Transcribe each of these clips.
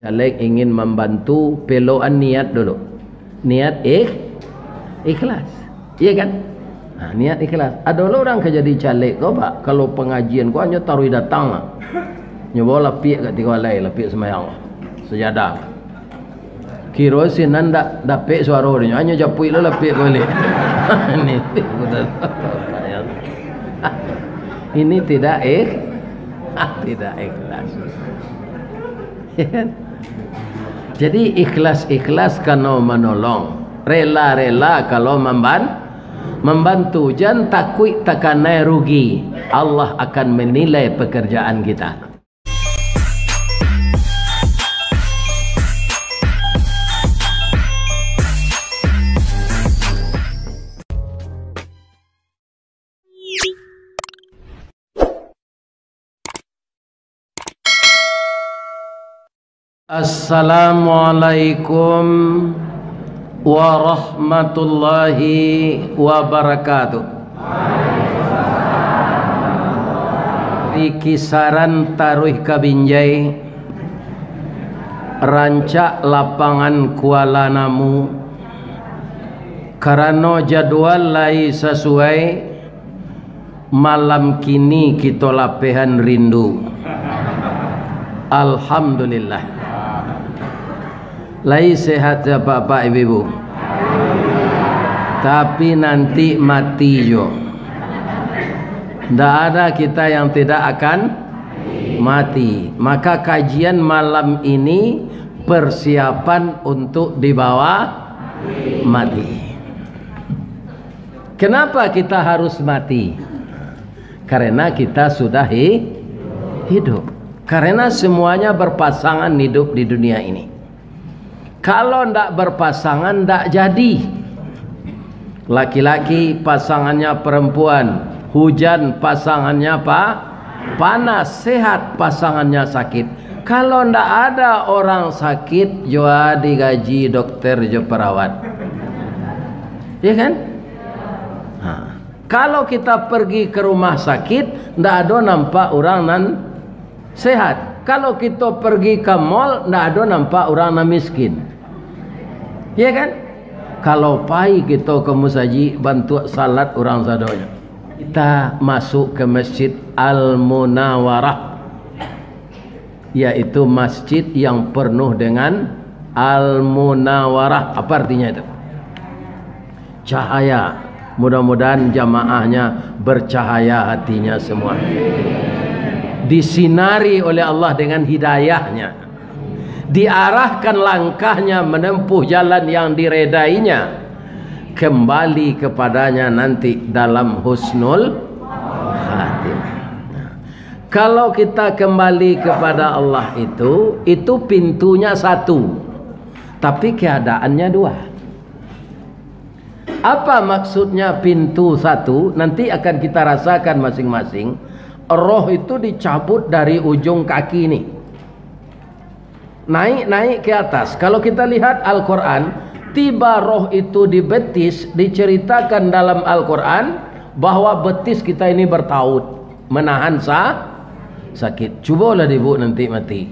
Caleg ingin membantu, peloan niat dulu. Niat ikhlas. Iya kan? Nah, niat ikhlas. Ada orang ke jadi caleg kau pak, kalau pengajian kau hanya taruh datang. Nyoba lapik kat tiga walai, lapik semayang. Sejadah. Kira sinan dak dapik suara dia, hanya japui lo lapik boleh. Ini tidak ikhlas. Ya kan? Jadi ikhlas kalau menolong, rela kalau membantu, jangan takut takanai rugi. Allah akan menilai pekerjaan kita. Assalamualaikum warahmatullahi wabarakatuh. Di kisaran Taruih Kabinjai, rancak lapangan Kuala Namu, karena jadwal lai sesuai, malam kini kita lapehan rindu. Alhamdulillah. Lai sehat ya bapak ibu, tapi nanti mati jo. Tidak ada kita yang tidak akan mati. Maka kajian malam ini persiapan untuk dibawa mati. Kenapa kita harus mati? Karena kita sudah hidup. Karena semuanya berpasangan hidup di dunia ini. Kalau ndak berpasangan ndak jadi. Laki-laki pasangannya perempuan, hujan pasangannya panas, sehat pasangannya sakit. Kalau ndak ada orang sakit, jua digaji dokter jo perawat. Ya kan? Nah, kalau kita pergi ke rumah sakit, ndak ada nampak orang nan sehat. Kalau kita pergi ke mall, ndak ada nampak orang nan miskin. Ya kan? Kalau pai kita ke musaji bantu salat orang sadonya. Kita masuk ke Masjid Al-Munawarah, yaitu masjid yang penuh dengan Al-Munawarah. Apa artinya itu? Cahaya. Mudah-mudahan jamaahnya bercahaya hatinya semua. Disinari oleh Allah dengan hidayahnya. Diarahkan langkahnya menempuh jalan yang diredainya, kembali kepadanya nanti dalam husnul khatimah. Kalau kita kembali kepada Allah itu pintunya satu, tapi keadaannya dua. Apa maksudnya pintu satu? Nanti akan kita rasakan masing-masing. Roh itu dicabut dari ujung kaki ini, naik ke atas. Kalau kita lihat Al-Quran, tiba roh itu di betis, diceritakan dalam Al-Quran bahwa betis kita ini bertaut, menahan sakit. Cubalah ibu nanti mati.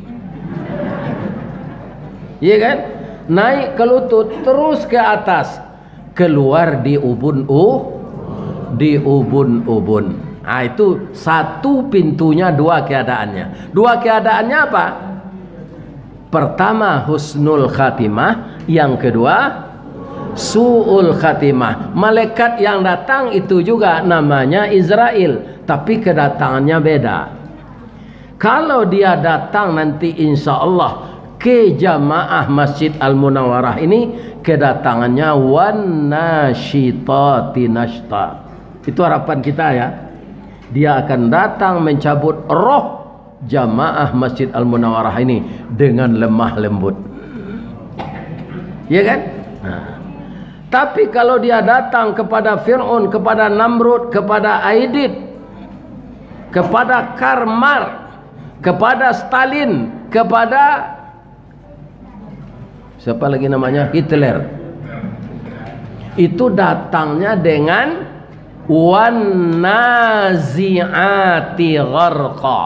Iya kan? Naik ke lutut, terus ke atas, keluar di ubun-ubun. Nah, itu satu pintunya, dua keadaannya. Dua keadaannya apa? Pertama husnul khatimah, yang kedua su'ul khatimah. Malaikat yang datang itu juga namanya Israel, tapi kedatangannya beda. Kalau dia datang nanti insya Allah ke jamaah Masjid Al-Munawarah ini, kedatangannya wan nasyitati nashta. Itu harapan kita ya. Dia akan datang mencabut roh jamaah Masjid Al-Munawarah ini dengan lemah lembut. Ya kan? Nah. Tapi kalau dia datang kepada Fir'aun, kepada Namrud, kepada Aidit, kepada Karmar, kepada Stalin, kepada siapa lagi namanya? Hitler. Itu datangnya dengan wan nazi'ati gharqa.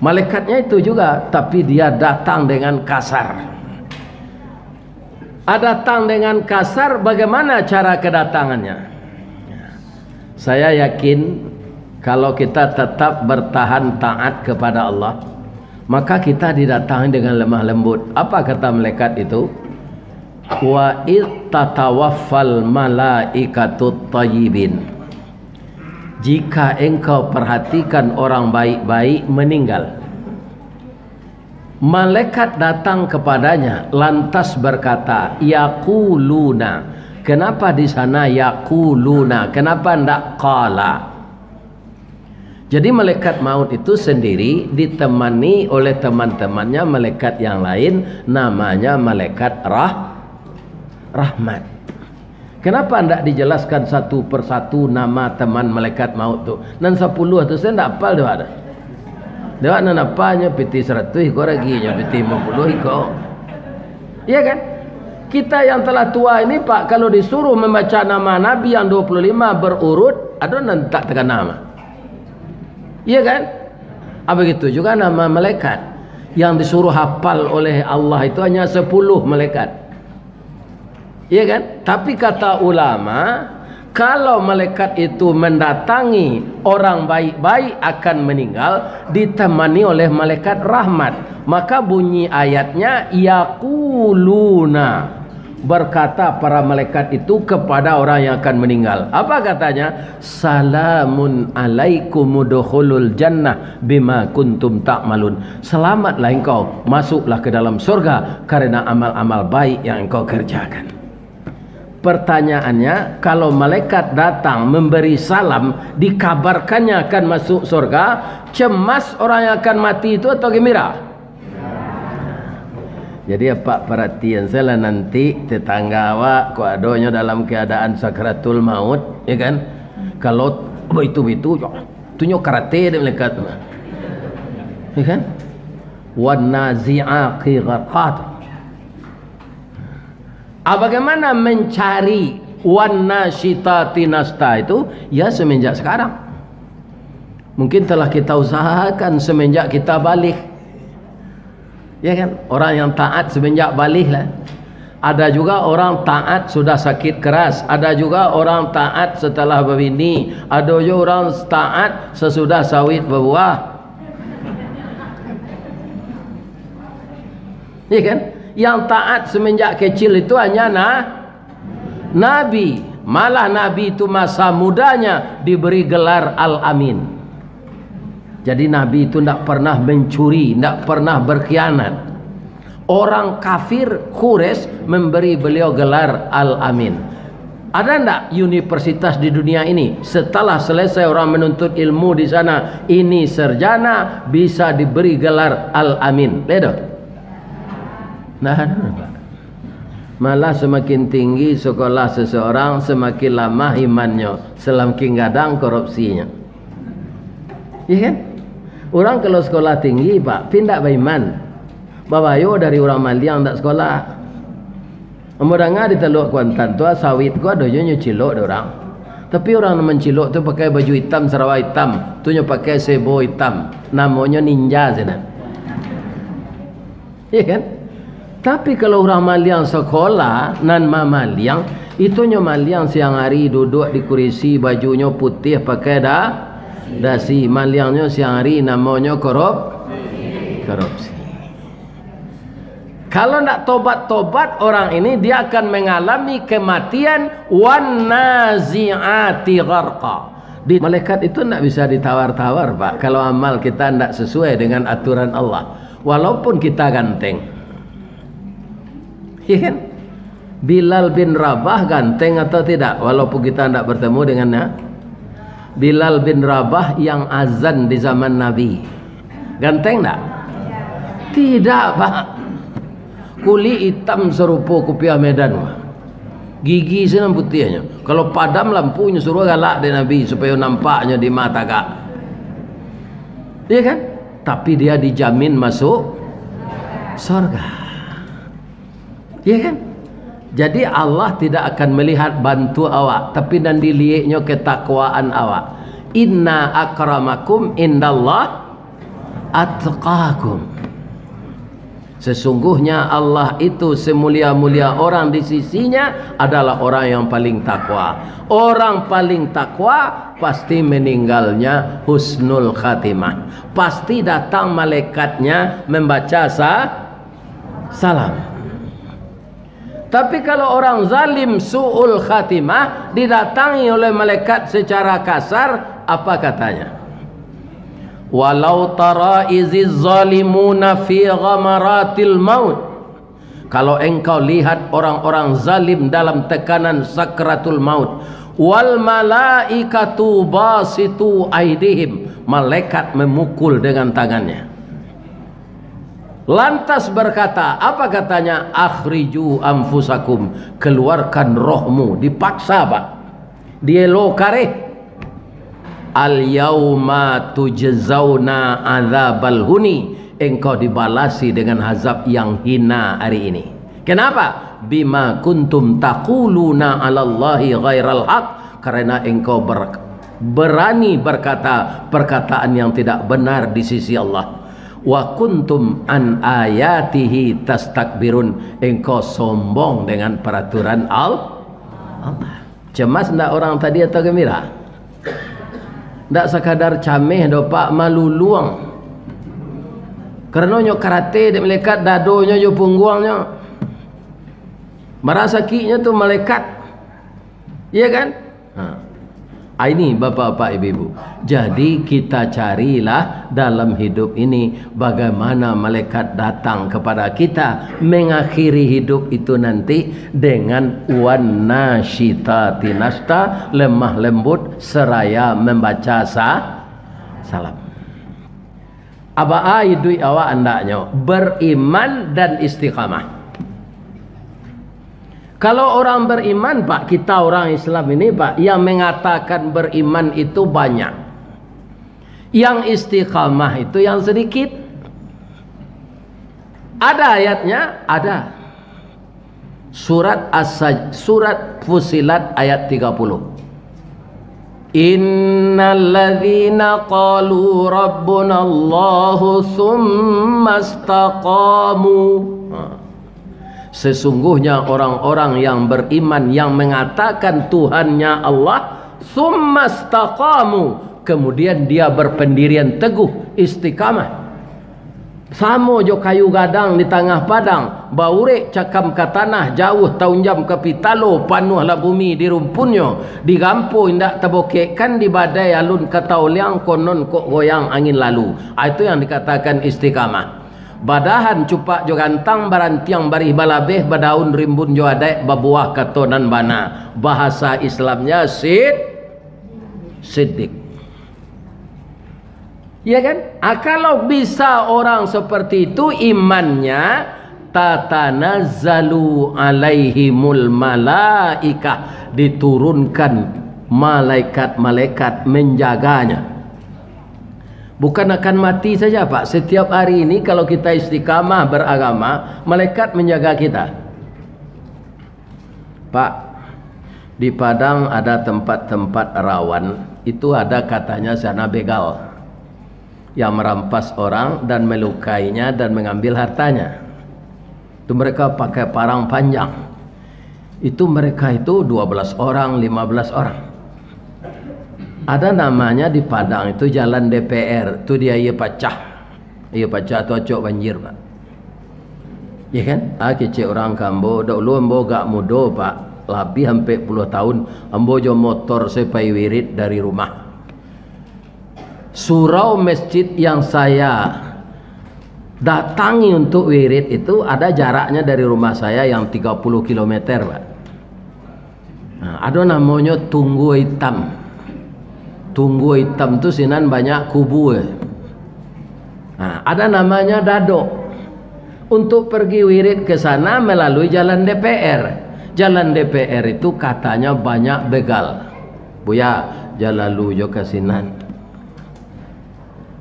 Malaikatnya itu juga, tapi dia datang dengan kasar. Datang dengan kasar, bagaimana cara kedatangannya? Saya yakin kalau kita tetap bertahan taat kepada Allah, maka kita didatangi dengan lemah lembut. Apa kata malaikat itu? Wa id tatawaffal malaikatut thayyibin. Jika engkau perhatikan orang baik-baik meninggal, malaikat datang kepadanya lantas berkata, yaquluna. Kenapa di sana yaquluna? Kenapa ndak qala? Jadi malaikat maut itu sendiri ditemani oleh teman-temannya malaikat yang lain, namanya malaikat rahmat. Kenapa tidak dijelaskan satu persatu nama teman malaikat maut tu? Nan 10 tu saya tidak hafal dia ada. Dia nan apanya piti 100 iko lagi nya piti 50 iko. Iya kan? Kita yang telah tua ini Pak, kalau disuruh membaca nama Nabi yang 25 berurut, ada nan tak tekan nama. Iya kan? Begitu juga nama malaikat yang disuruh hafal oleh Allah itu hanya 10 malaikat. Iya kan? Tapi kata ulama, kalau malaikat itu mendatangi orang baik-baik akan meninggal ditemani oleh malaikat rahmat, maka bunyi ayatnya yaquluna, berkata para malaikat itu kepada orang yang akan meninggal. Apa katanya? Salamun alaikum udkhulul jannah bima kuntum ta'malun. Selamatlah engkau, masuklah ke dalam surga karena amal-amal baik yang engkau kerjakan. Pertanyaannya, kalau malaikat datang memberi salam, dikabarkannya akan masuk surga, cemas orang yang akan mati itu atau gembira? Jadi apa perhatian saya lah, nanti tetangga awak kok adanya dalam keadaan sakratul maut, ya kan? Kalau itu tunjuk karate dia malaikat, ya kan? Wan nazi'ati gharqat. Bagaimana mencari wan nasyitati nasta itu? Ya semenjak sekarang. Mungkin telah kita usahakan semenjak kita balik. Ya kan? Orang yang taat semenjak balik lah. Ada juga orang taat sudah sakit keras. Ada juga orang taat setelah berbini. Ada juga orang taat sesudah sawit berbuah. Ya kan? Yang taat semenjak kecil itu hanya Nabi. Malah Nabi itu masa mudanya diberi gelar Al-Amin. Jadi Nabi itu tidak pernah mencuri, tidak pernah berkhianat. Orang kafir Quraisy memberi beliau gelar Al-Amin. Ada tidak universitas di dunia ini setelah selesai orang menuntut ilmu di sana, ini sarjana bisa diberi gelar Al-Amin? Tidak. Nah, malah semakin tinggi sekolah seseorang, semakin lama imannya, semakin gadang korupsinya. Iya kan? Orang kalau sekolah tinggi Pak, pindah beriman. Bawayo dari orang Maliang tak sekolah. Umuranga di Teluk Kuantan tu sawit gua dojo nyucilok orang. Tapi orang mencilok tu pakai baju hitam, Sarawak hitam, tu pakai sebo hitam. Namanya ninja sana. Iya kan? Tapi kalau orang Maliang sekolah nan Maliang, itu Maliang siang hari duduk di kursi, bajunya putih pakai dasi. Maliangnya siang hari namanya korupsi. Kalau tidak tobat-tobat orang ini, dia akan mengalami kematian wan nazi'ati gharqa. Di malaikat itu tidak bisa ditawar-tawar Pak, kalau amal kita tidak sesuai dengan aturan Allah, walaupun kita ganteng. Ya kan? Bilal bin Rabah ganteng atau tidak walaupun kita tidak bertemu dengannya? Bilal bin Rabah yang azan di zaman Nabi ganteng tak? Tidak Pak. Kulit hitam serupa kopiah Medan, gigi senang putihnya. Kalau padam lampunya suruh galak dari Nabi supaya nampaknya di mata kak. Iya kan? Tapi dia dijamin masuk surga. Iya kan? Jadi Allah tidak akan melihat bantu awak, tapi dan dilihatnya ketakwaan awak. Inna akramakum indallah atqakum. Sesungguhnya Allah itu semulia-mulia orang di sisinya adalah orang yang paling takwa. Orang paling takwa pasti meninggalnya husnul khatimah. Pasti datang malaikatnya membaca salam. Tapi kalau orang zalim su'ul khatimah didatangi oleh malaikat secara kasar, apa katanya? Walau tara iziz zalimuna fi ghamaratil maut. Kalau engkau lihat orang-orang zalim dalam tekanan sakratul maut, wal malaikatu basitu aidihim, malaikat memukul dengan tangannya. Lantas berkata, apa katanya? Akhriju anfusakum, keluarkan rohmu. Dipaksa Pak, dielo kareh. Al yauma tujzauna adzabal huni, engkau dibalasi dengan azab yang hina hari ini. Kenapa? Bima kuntum taquluna 'alallahi ghairal haq, karena engkau berani berkata perkataan yang tidak benar di sisi Allah. Wa kuntum an ayatihi tastakbirun, engkau sombong dengan peraturan Allah. Cemas ndak orang tadi atau gembira? Tak sekadar cameh do pak, malu luang. Karena nyo karate dek malaikat dadonya jo punggungnya. Merasa kinya tu malaikat. Iya kan? Ini bapak-bapak ibu-ibu. Jadi kita carilah dalam hidup ini bagaimana malaikat datang kepada kita, mengakhiri hidup itu nanti dengan wan nasyitati nashta, lemah lembut seraya membaca salam. Apa idui awak andaknya beriman dan istiqamah. Kalau orang beriman Pak, kita orang Islam ini Pak, yang mengatakan beriman itu banyak, yang istiqamah itu yang sedikit. Ada ayatnya? Ada. Surat Surat Fusilat ayat 30. Innalladzina qalu rabbunallahu tsumma istaqamu. Sesungguhnya orang-orang yang beriman yang mengatakan Tuhannya Allah, tsumma istaqamu, kemudian dia berpendirian teguh, istiqamah. Samo jo kayu gadang di tengah padang, baure cakam ke tanah, jauh tahun jam ke pitalo, panuhlah bumi di rumpunnya, digampo indak tabokekkan di badai alun katauliang konon kok goyang angin lalu. Itu yang dikatakan istiqamah. Badahan cupak jo gantang barantiang barih balabeh badaun rimbun jo adai babuah katonan bana. Bahasa Islamnya siddiq. Ya kan? Kalau bisa orang seperti itu imannya, tatanazzalu alaihimul malaikah, diturunkan malaikat-malaikat menjaganya. Bukan akan mati saja Pak. Setiap hari ini kalau kita istiqamah beragama, malaikat menjaga kita. Pak, di Padang ada tempat-tempat rawan. Itu ada katanya sana begal yang merampas orang dan melukainya dan mengambil hartanya. Itu mereka pakai parang panjang. Itu mereka itu 12 orang, 15 orang. Ada namanya di Padang itu jalan DPR. Itu dia ia pacah tu acok banjir Pak. Ya kan? Kecil orang kambo dulu ambo gak mudo Pak, lebih hampir 10 tahun ambo jo motor sepai wirid dari rumah. Surau masjid yang saya datangi untuk wirid itu ada jaraknya dari rumah saya yang 30 km Pak. Nah, ada namanya Tunggu Hitam. Tunggu Hitam itu sinan banyak kubu. Nah, ada namanya Dado. Untuk pergi wirid ke sana melalui jalan DPR. Jalan DPR itu katanya banyak begal. Buya, jalalu jo ke sinan.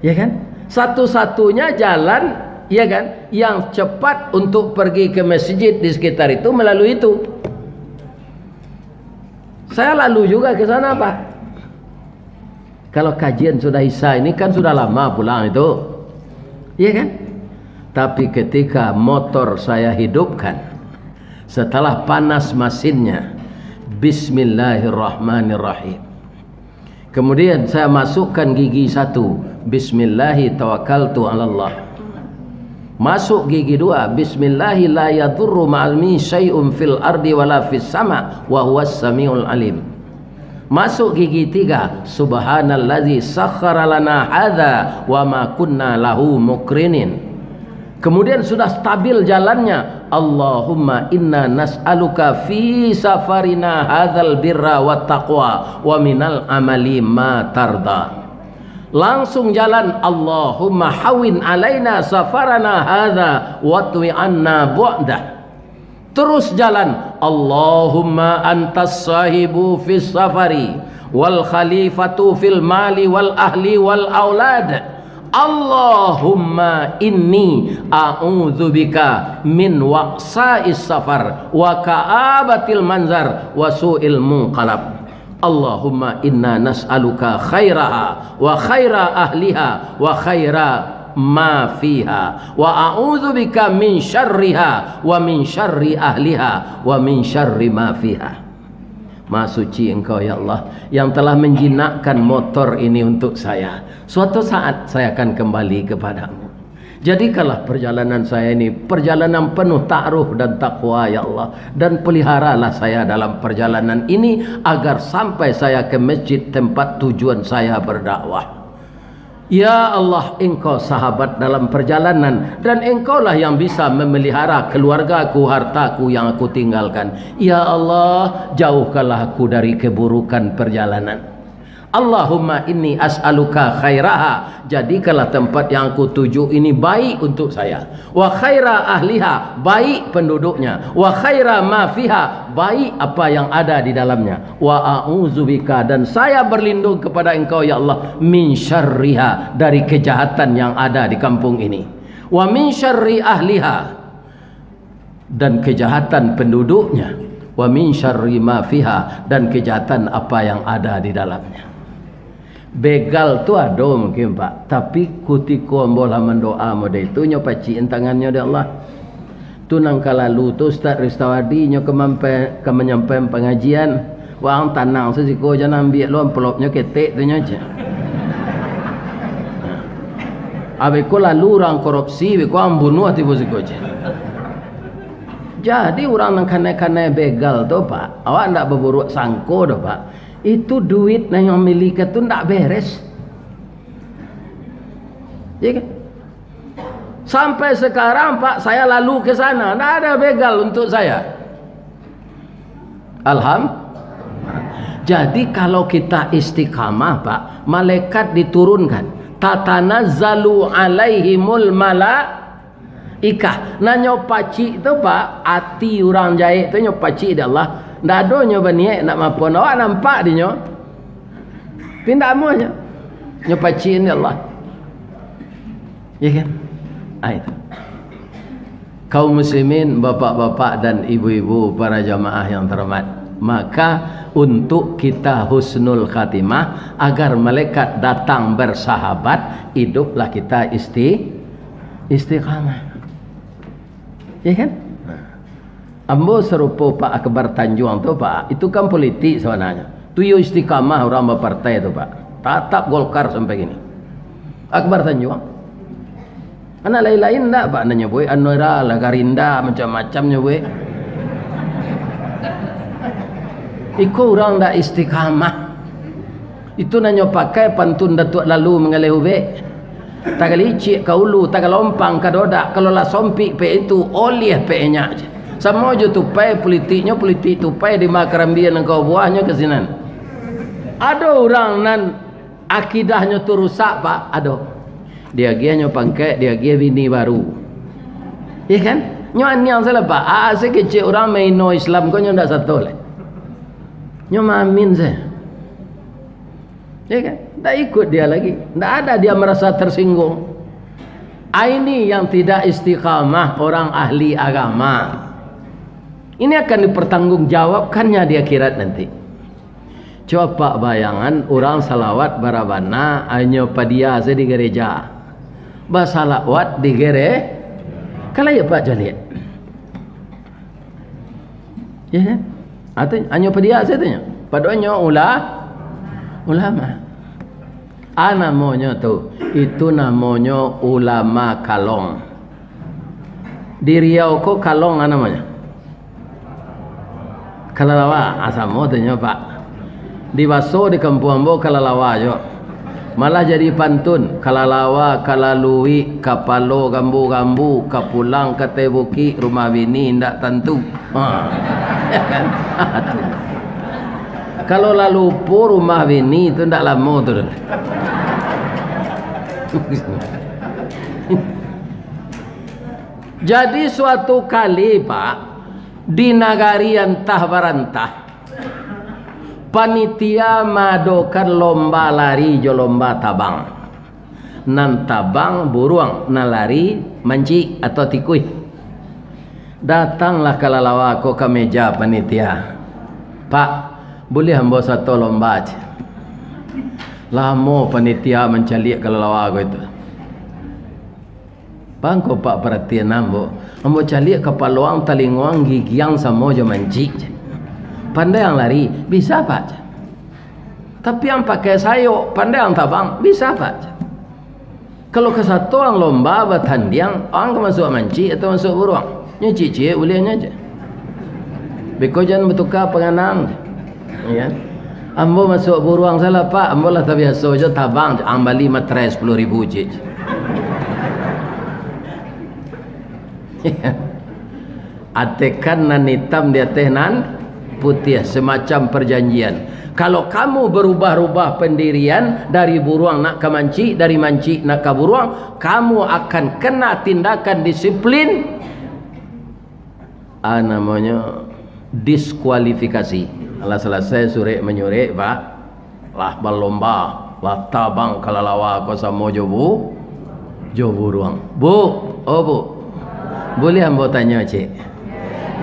Ya kan? Satu-satunya jalan, ya kan, yang cepat untuk pergi ke masjid di sekitar itu melalui itu. Saya lalu juga ke sana Pak. Kalau kajian sudah Isya ini kan sudah lama pulang itu. Iya kan? Tapi ketika motor saya hidupkan, setelah panas mesinnya, Bismillahirrahmanirrahim. Kemudian saya masukkan gigi satu, Bismillahi tawakkaltu 'alallah. Masuk gigi dua, Bismillahi la yadurru ma'almi syai'un fil ardi wala fis sama wa huwas samiul alim. Masuk gigi tiga, Subhanallazi sakhkhara lana hadza wa ma kunna lahu muqrinin. Kemudian sudah stabil jalannya, Allahumma inna nas'aluka fi safarina hadzal birra wat taqwa wa minal amali ma tarda. Langsung jalan, Allahumma hawin alaina safarana hadza watwi anna bu'dah. Terus jalan, Allahumma antas sahibu fis safari wal khalifatu fil mali wal ahli wal aulad. Allahumma inni a'udzubika min waqsa'is safar wa ka'abatil manzar wa su'il munqalab. Allahumma inna nas'aluka khairaha wa khaira ahliha wa khaira ma fiha wa a'udzubika min syarriha wa min syarri ahliha wa min syarri ma fiha. Maha suci Engkau ya Allah yang telah menjinakkan motor ini untuk saya. Suatu saat saya akan kembali kepadamu. Jadikanlah perjalanan saya ini perjalanan penuh ta'aruf dan taqwa ya Allah, dan peliharalah saya dalam perjalanan ini agar sampai saya ke masjid tempat tujuan saya berdakwah. Ya Allah, Engkau sahabat dalam perjalanan, dan Engkaulah yang bisa memelihara keluargaku, hartaku yang aku tinggalkan. Ya Allah, jauhkanlah aku dari keburukan perjalanan. Allahumma inni as'aluka khairaha, jadikanlah tempat yang aku tuju ini baik untuk saya. Wa khaira ahliha, baik penduduknya. Wa khaira ma fiha, baik apa yang ada di dalamnya. Wa a'udzubika, dan saya berlindung kepada Engkau ya Allah, min syarriha, dari kejahatan yang ada di kampung ini. Wa min syarri ahliha, dan kejahatan penduduknya. Wa min syarri ma fiha, dan kejahatan apa yang ada di dalamnya. Begal tu ada mungkin Pak, tapi kutiku ambolah mendoa model itu nyopaciin tangannya dia Allah. Tu nangka lalu tu Ustaz Ristawadi nyo kemenyampaian pengajian, wang tanang sesiko jangan ambil lo amplopnya ketek tu nyoja. Abeko lalu orang korupsi, beko ambunuh tiba siko je. Jadi orang nang kane-kane begal tu Pak, awak ndak berburuk sangko tu Pak. Itu duit yang milik itu tidak beres, ya kan? Sampai sekarang Pak, saya lalu ke sana, tidak ada begal untuk saya. Alhamdulillah. Jadi kalau kita istiqamah Pak, malaikat diturunkan, tatanazzalu alaihimul malaikah. Nah nyopaci itu Pak, hati orang jahit itu nyopaci dia Allah. Ndak ada nyoba niat nak mampun. Awak nampak dia nyo. Pindah amunya. Nyopaciin ya Allah. Ya kan? Itu. Kaum muslimin, bapak-bapak dan ibu-ibu, para jamaah yang terhormat. Maka untuk kita husnul khatimah, agar malaikat datang bersahabat, hiduplah kita istiqamah. Ya kan? Ambo serupa Pak Akbar Tanjung tu Pak, itu kan politik sebenarnya. Tu yo istiqamah orang berpartai tu Pak. Tatap Golkar sampai gini. Akbar Tanjung. Anak lain-lain enggak Pak, nanya boy Anwara, Lagarinda, macam-macamnya boy. Iko orang ndak istiqamah. Itu nanya pakai pantun Datuk lalu mengalih ube. Tagalicik kaulu, tagalompang kadodak, kalau lah sompik pe itu oleh pe nya aja. Sama je tupai politiknya, politik tupai di makarambian engkau buahnya ke sinan. Ada orang nan akidahnya tu rusak Pak, ada. Dia gianya pangkai, dia gia bini baru. Ya kan? Nyo yang salah Pak. Sekecil orang main no Islam kau nyo ndak satu le. Nyo amin saya. Ya kan? Ndak ikut dia lagi. Ndak ada dia merasa tersinggung. Ini yang tidak istiqamah orang ahli agama. Ini akan dipertanggungjawabkannya di akhirat nanti. Coba bayangan orang salawat barabana hanya padia di gereja. basalawat digere kalau ya Pak jaliat ya kan atau hanya pedia saja padanya ulama namanya tu itu namanya ulama kalong di Riau kok kalong namanya kalalawa asamo tanya Pak di Baso di Kampung Ambo kalalawa jo malah jadi pantun kalalawa kalalui kapalo gambu-gambu kapulang katebuki rumah bini ndak tentu ya kan kalau lalu pur rumah bini itu ndak lama tu jadi suatu kali Pak di nagari entah barantah panitia madokan lomba lari jo lomba tabang nan tabang buruang na lari manci atau tikui datanglah kalalawa ko ke meja panitia Pak boleh hamba satu lomba aja lama panitia mencaliak kalalawa ko itu bangko Pak perhatian hamba caliak kepaluang talinguang gigiang sama jo manci pandai yang lari bisa Pak tapi yang pakai sayuk pandai yang tabang bisa Pak kalau ke satu orang lomba bertanding orang masuk manci atau masuk buruang nyeci bolehnya aja beko jangan bertukar penganang ya ambo masuk buruang salah Pak ambo lah tak biasa aja tabang ambali matrai 10.000 cik atekan nan hitam di atas nan putih semacam perjanjian kalau kamu berubah-ubah pendirian dari buruang nak ke manci dari manci nak ke buruang kamu akan kena tindakan disiplin namanya diskualifikasi lah selesai sore menyore Pak lah berlomba lah tabang kalalawa ko samo jo buruang bu boleh ambo tanya cik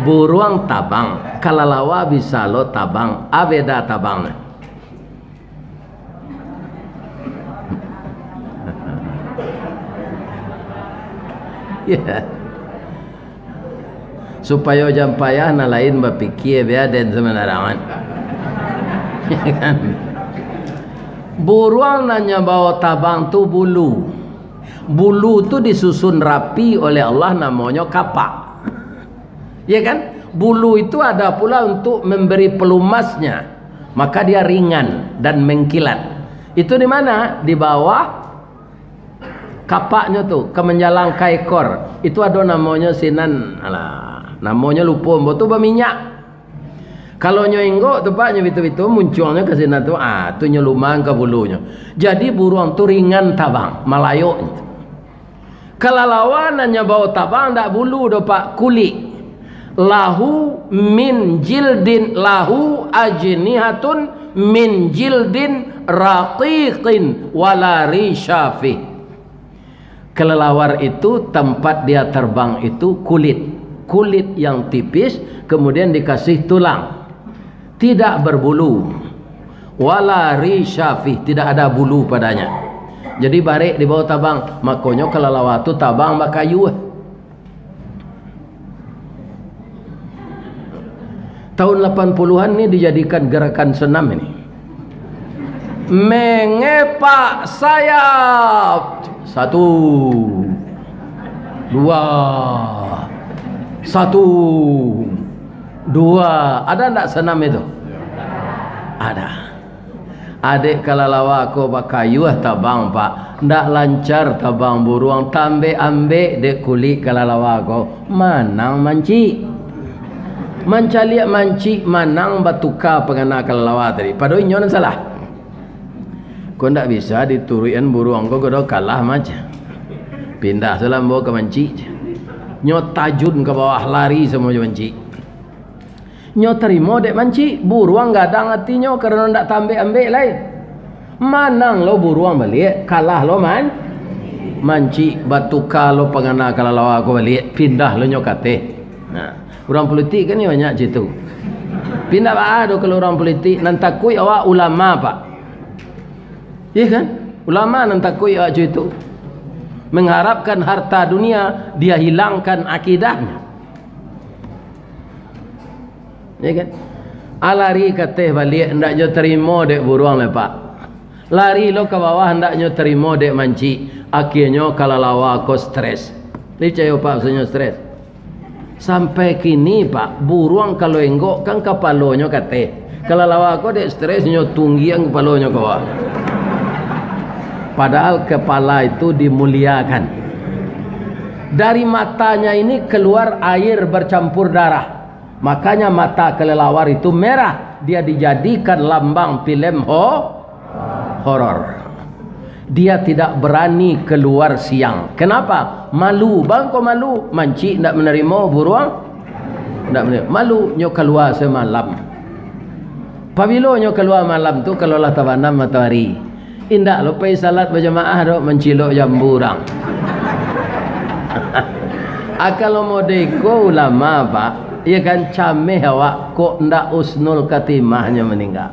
buruang tabang kalalawa bisa lo tabang abeda tabang ya supaya jam payah na lain berpikir biar dan semenarangan buruang nanya bawa tabang tu bulu tu disusun rapi oleh Allah namanya kapak ya kan bulu itu ada pula untuk memberi pelumasnya maka dia ringan dan mengkilat itu di mana di bawah kapaknya tuh ke menjalang ke ekor itu ada namanya sinan namanya lupa itu berminyak kalau nyoenggo tu Pak nyebitu-bitu munculnya ke sinan tuh tu nyelumang ke bulunya jadi buruang tu ringan tabang malayuk kalalawan hanya bawa tabang tak bulu do Pak kulit lahu min jildin lahu ajnihatun min jildin raqiqin wala rishafi kelelawar itu tempat dia terbang itu kulit yang tipis kemudian dikasih tulang tidak berbulu wala rishafi tidak ada bulu padanya jadi barik di bawah tabang makanya kelelawar itu tabang bakayu tahun 80-an ini dijadikan gerakan senam ini mengepak sayap 1 2 1 2 ada enggak senam itu ada adik kalalawa ko bakayu tabang Pak ndak lancar tabang buruang tambe ambe dek kulit kalalawa ko manang manci mencaliak manci manang batuka pengana kalalawa tadi padahal nyonan salah kau ndak bisa dituruin buruang kau dah kalah macam pindah salam bawa ke manci nyot tajun ke bawah lari semua manci nyot terima dek manci buruang gadang hatinya karena ndak tambah ambil lain manang lo buruang balik kalah lo manci batuka lo pengana kalalawa kau balik pindah lo nyokate nah orang politik kan ni banyak situ pindah ada kalau orang politik nan takui awak ulama Pak ya kan ulama nan takui awak situ mengharapkan harta dunia, dia hilangkan akidahnya. Ya kan? Alari kateh balik hendak jo terima dek buruang lepak. Lari lo ke bawah hendak nyo terima dek manci. Akhirnya kalau lawa ko stres. Percaya pak senyo stres. Sampai kini pak, buruang kalau enggok kan kepalonyo kateh. Kalau lawa ko dek stres nyo tunggi ang kepalonyo ke bawah. Padahal kepala itu dimuliakan. Dari matanya ini keluar air bercampur darah. Makanya mata kelelawar itu merah. Dia dijadikan lambang film horor. Dia tidak berani keluar siang. Kenapa? Malu. Bang kau malu. Mancik tidak menerima buruang. Tidak menerima. Malu nyo keluar semalam. Pabilo nyo keluar malam tu kalau lah tabanam matahari. Indak lupa salat berjamaah dok mencilok jamburang. Kalau modeko ulama pak, ia kan cameh awak kok ndak usnul katimahnya meninggal.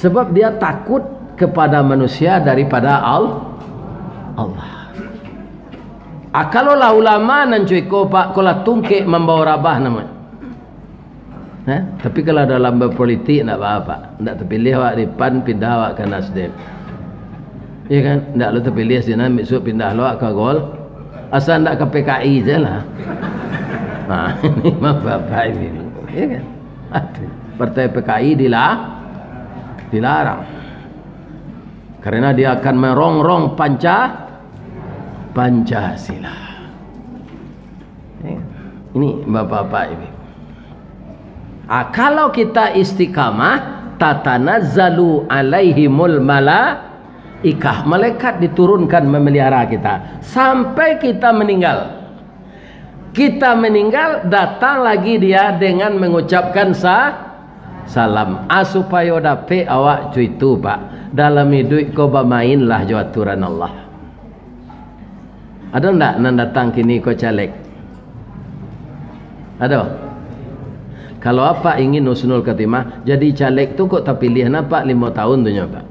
Sebab dia takut kepada manusia daripada Allah. Kalau lah ulama nan cuy ko pak kola tungke membawa rabah namanya. Tapi kalau dalam berpolitik nak apa? Nak terpilih awak di PAN pindah awak ke Nasdem. Ya kan? Nak lu terpilih sini besok pindah awak ke Gol. Asal nak ke PKI je lah. Ini mah bapak ini. Ya kan? Partai PKI dilarang. Karena dia akan merongrong Pancasila. Ini bapak-bapak ini. Kalau kita istiqamah, tatanazzalu alaihimul malaikah. Malaikat diturunkan memelihara kita sampai kita meninggal. Kita meninggal, datang lagi dia dengan mengucapkan salam. Supaya dapat awak cuy tu pak. Dalam hidup kau bermainlah jo aturan Allah. Ada ndak nan datang kini kau caleg? Ada? Kalau apa ingin husnul khatimah, jadi caleg tu kok tak pilih apa 5 tahun tu nyoba.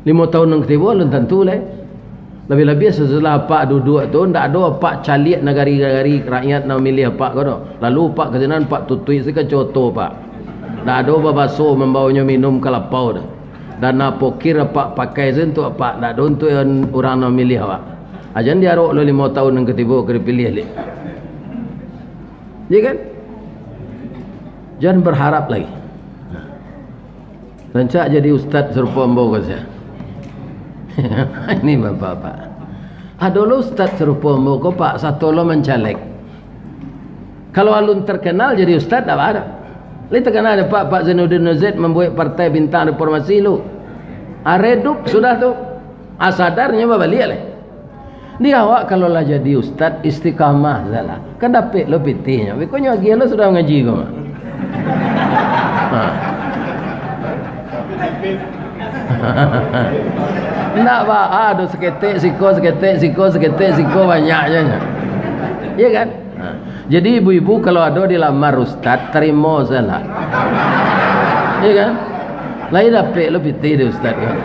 5 tahun yang ketiga belum tentu lah. Lebih-lebih setelah apa duduk tu ndak ada apa caliak negari-negari rakyat nak milih apa kau tu. Lalu pak kejenan pak tutui sika coto pak. Ndak ada babaso membawanya minum kelapau dah. Dan nak pokir apa pakai sentu apa ndak ada untuk orang nak milih apa. Ajan dia rok 5 tahun yang ketiga kena pilih leh. Ya kan? Jangan berharap lagi. Rancak jadi ustaz serupa ambo ke saya. Ini bapak-bapak. Ada lo ustaz serupa ambo ko pak satu lo mencaleg. Kalau alun terkenal jadi ustaz tak ada. Li terkenal ada Pak Zainuddin Nurzaid membuat partai bintang reformasi lu. Redup sudah tu. Sadarnya balik lah. Dia awak kalau lah jadi ustaz istiqamah salah. Kan dapat lo pitihnya. Bekonya lagi lo sudah ngaji kau. Nak pak, ada seketik siko banyaknya. Iya kan? Jadi ibu-ibu kalau ada dilamar ustaz terima salah. Iya kan? Lain dapat lo pitih dia ustaz kan.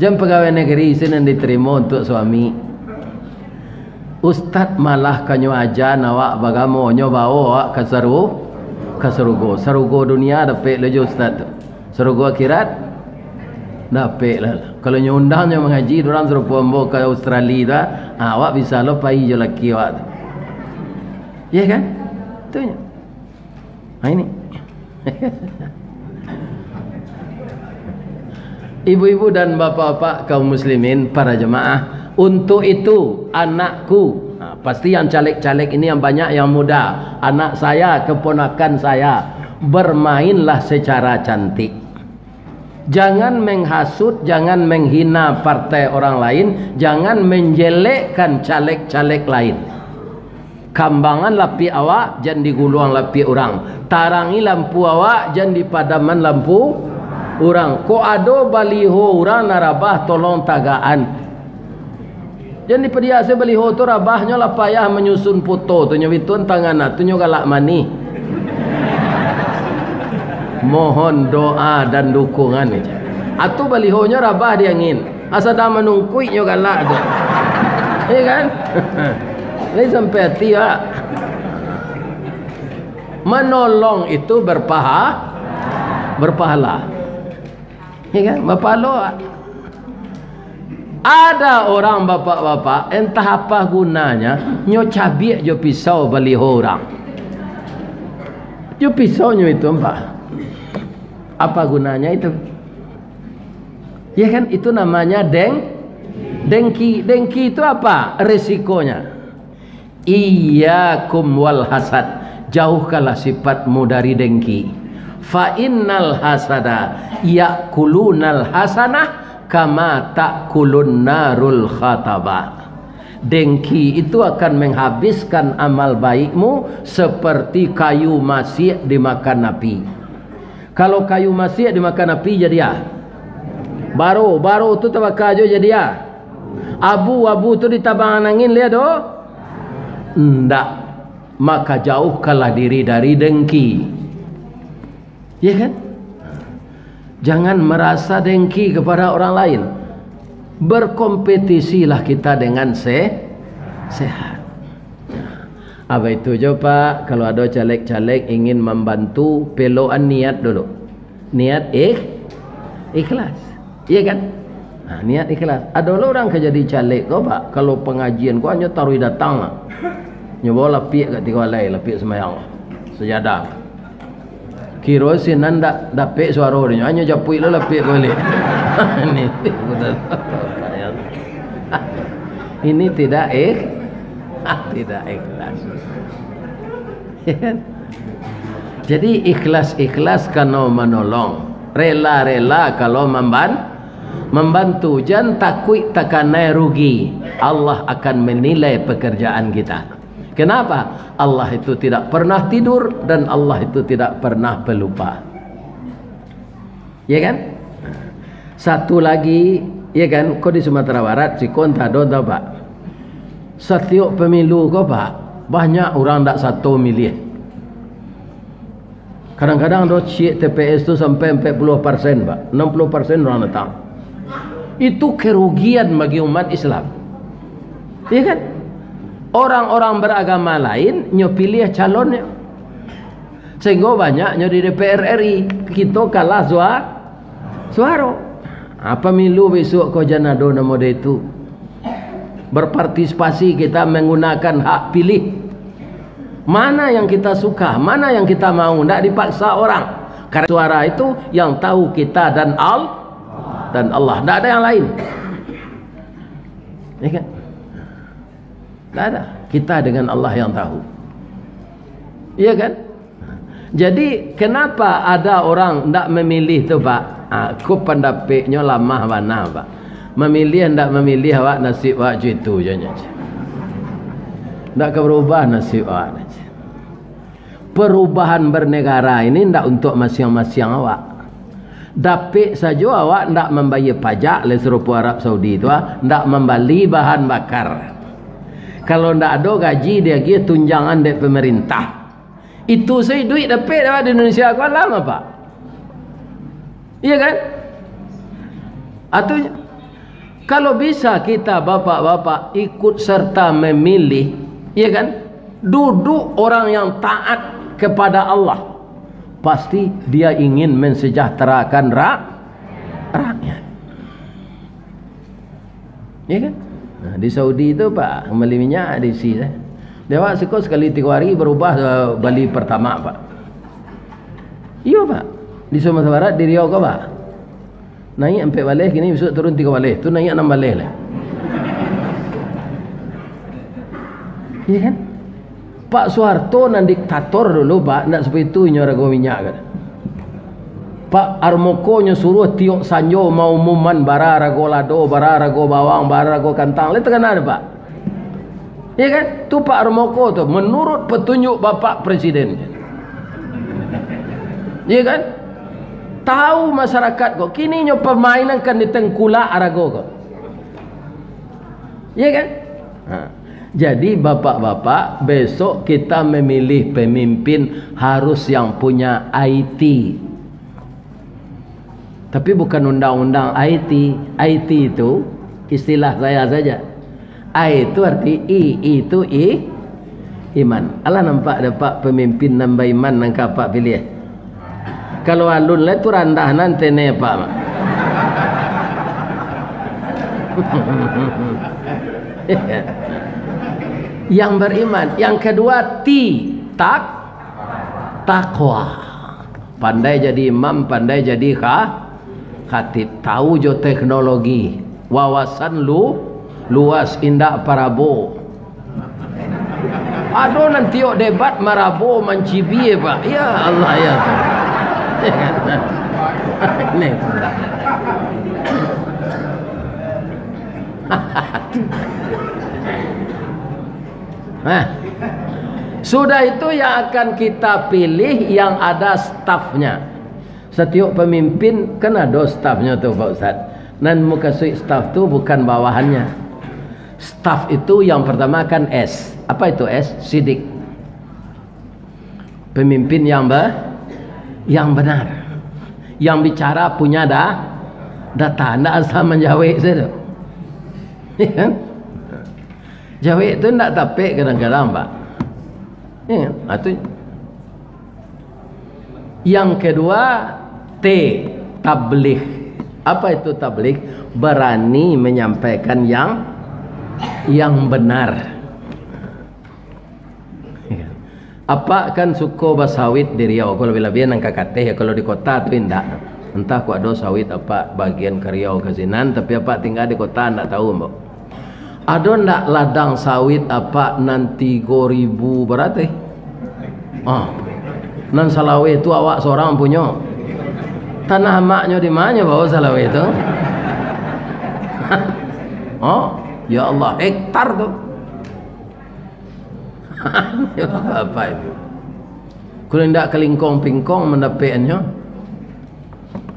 Jam pegawai negeri sini diterima untuk suami. Ustaz malah kanyo aja nawak bagamo nyo bawa awak ke sarugo dunia dapat le ustaz tu. Sarugo akhirat dapat lah. Kalau nyo undang nyo mengaji orang suruh pombo ke Australia dah, awak bisa lo pai je laki awak tu. Ya kan? Tu nya. Ini. Ibu-ibu dan bapak-bapak kaum muslimin para jemaah, untuk itu anakku, pasti yang caleg-caleg ini yang banyak yang muda, anak saya, keponakan saya, bermainlah secara cantik. Jangan menghasut, jangan menghina partai orang lain, jangan menjelekkan caleg-caleg lain. Kambangan lapi awak, jangan diguluang lapi orang. Tarangi lampu awak, jangan dipadaman lampu orang. Ko ado baliho orang narabah tolong tagaan. Jadi pediasa baliho tu rabahnya lah payah menyusun foto tu nyawitun tangan tu galak mani. Mohon doa dan dukungan aja. Atau balihonya rabah dia angin. Asa dah menungkui nyo galak tu. Iya kan? Ini sampai hati ya. Menolong itu berpahala. Iya kan? Berpahala. Ada orang bapak-bapak entah apa gunanya nyo cabiak jo pisau baliho orang. Jo pisaunya itu apa gunanya itu? Ya kan itu namanya dengki. Dengki itu apa? Resikonya. Iyyakum wal hasad. Jauhkanlah sifatmu dari dengki. Fa innal hasada yakulunal hasanah kama ta'kulun narul khatabah. Dengki itu akan menghabiskan amal baikmu seperti kayu masyik dimakan api. Kalau kayu masyik dimakan api jadi ya. Baru tu tabaka aja jadi ya. Abu tu ditabangan angin lihat do. Ndak. Maka jauhkanlah diri dari dengki. Ya kan? Jangan merasa dengki kepada orang lain. Berkompetisilah kita dengan sehat. Apa itu coba? Kalau ada caleg-caleg ingin membantu, peloan niat dulu. Niat ikhlas. Iya kan? Nah, niat ikhlas. Ada orang kejadi caleg kau pak. Kalau pengajian kau hanya taruh datang lah. Nyoba lapik kat tiga walai, lapik semayang. Sejadah. Kira si nanda dapet suara dia hanya japui lah lapik boleh. Ini tidak ikhlas. Jadi ikhlas kalau menolong, rela kalau membantu. Jangan takut takanai rugi. Allah akan menilai pekerjaan kita. Kenapa? Allah itu tidak pernah tidur dan Allah itu tidak pernah pelupa. Ya kan? Satu lagi, ya kan? Kau di Sumatera Barat, si kontado tahu pak? Setiap pemilu kau pak, banyak orang tak satu milih. Kadang-kadang do cik TPS tu sampai 40% pak, 60% orang datang. Itu kerugian bagi umat Islam. Ya kan? Orang-orang beragama lain nyo pilih calonnya. Sehingga banyaknya di DPR RI kita kalah suara. Apa milu besok kau janado nama dia itu. Berpartisipasi kita menggunakan hak pilih. Mana yang kita suka, mana yang kita mau, tidak dipaksa orang. Karena suara itu yang tahu kita dan Allah, tidak ada yang lain. Ya kan? Tak ada. Kita dengan Allah yang tahu. Iya kan? Jadi kenapa ada orang tidak memilih tu pak? Aku pendapatnya lama mana pak? Memilih tidak memilih awak nasib awak itu je. Tidak berubah nasib awak. Perubahan bernegara ini tidak untuk masing-masing awak. Dapik saja awak tidak membayar pajak le serupa Arab Saudi itu, tidak membeli bahan bakar. Kalau tidak ada gaji dia kira tunjangan dari pemerintah. Itu saya duit dapat di Indonesia kau lama pak. Iya kan? Artinya kalau bisa kita bapak-bapak ikut serta memilih, iya kan? Duduk orang yang taat kepada Allah, pasti dia ingin mensejahterakan rakyat. Iya kan? Nah, di Saudi itu pak kembali minyak di sini. Dia pak sekali 3 hari berubah bali pertama pak. Iya pak. Di Sumatera Barat di Riau kau pak. Naik 4 balik kini besok turun 3 balik. Tu naik 6 balik lah. Iya kan? Pak Soeharto nan diktator dulu pak, nak seperti itu nyorago minyak kan. Pak Armoko nya suruh tiok sanjo mau umuman bara rago lado, bara rago bawang, bara rago kantang. Lihat kan ada pak. Ya kan? Tu Pak Armoko tu menurut petunjuk Bapak Presiden. Ya kan? Tahu masyarakat kok kini nyo permainan kan ditengkula arago kok. Ya kan? Jadi bapak-bapak besok kita memilih pemimpin harus yang punya IT. Tapi bukan undang-undang IT. IT itu istilah saya saja. I itu arti itu iman. Allah nampak dapat pemimpin nambah iman nangka pak pilih. Kalau alun lah itu randah nanti ne pak. Yang beriman. Yang kedua takwa. Pandai jadi imam, pandai jadi khatib, tahu jo teknologi, wawasan luas indak parabo. Aduh nanti debat marabo mancibi pak. Ya Allah ya. Nih. Nah, sudah itu yang akan kita pilih yang ada stafnya. Setiap pemimpin kan ada stafnya tuh Pak Ustaz. Dan muka staf itu bukan bawahannya. Staf itu yang pertama kan S. Apa itu S? Sidik. Pemimpin yang benar. Yang bicara punya data. Tidak asal menjawab saja. Ya kan? Jawab itu tidak tapik kadang-kadang Pak. Ya, itu. Yang kedua tabligh. Apa itu tabligh? Berani menyampaikan yang benar. Apa kan suko basawit di Riau? Kalau lebih nang kakate ya, kalau di kota tu indah. Entah ku ada sawit apa bagian ke Riau ke Sinan, tapi apa tinggal di kota ndak tahu mbak. Ada ndak ladang sawit apa nanti 3.000 berarti? Nan Salawe itu awak seorang punya. Tanah maknya di mana bawa Salawe itu? Ya Allah, hektar tuh. Apa itu? Kalau ndak kelingkong-pingkong mendapatnya.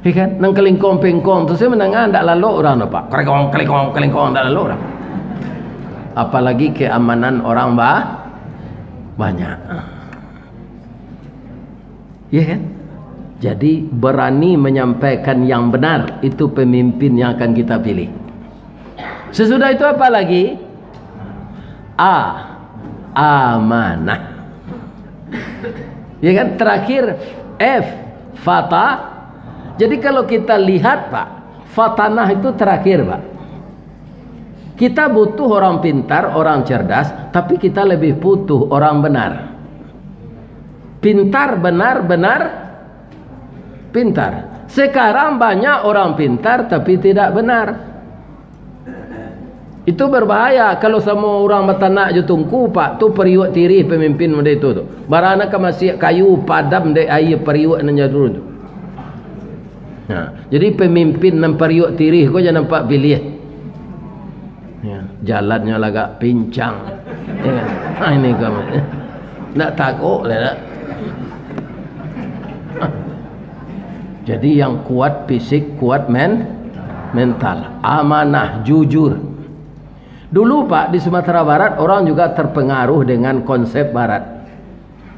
Ikan nang kelingkong-pingkong tu saya mendengar ndak lalu orang apa? Kelingkong ndak lalu orang. Apalagi keamanan orang banyak. Ya kan? Jadi berani menyampaikan yang benar, itu pemimpin yang akan kita pilih. Sesudah itu apa lagi? Amanah. Ya kan? Terakhir F, fata. Jadi kalau kita lihat Pak, fatanah itu terakhir Pak. Kita butuh orang pintar, orang cerdas, tapi kita lebih butuh orang benar. Pintar, benar, pintar. Sekarang banyak orang pintar tapi tidak benar. Itu berbahaya kalau semua orang matanak je tungku Pak, tu periuk tirih pemimpin muda itu tu. Barana ka masih kayu padam de air periuk nanya dulu tu. Nah, jadi pemimpin nan periuk tirih kau jangan nampak pilih. Ya, jalannya agak pincang. Ya, ini kamu. Nak takut lah. Jadi yang kuat fisik, kuat mental, amanah, jujur. Dulu Pak di Sumatera Barat orang juga terpengaruh dengan konsep Barat.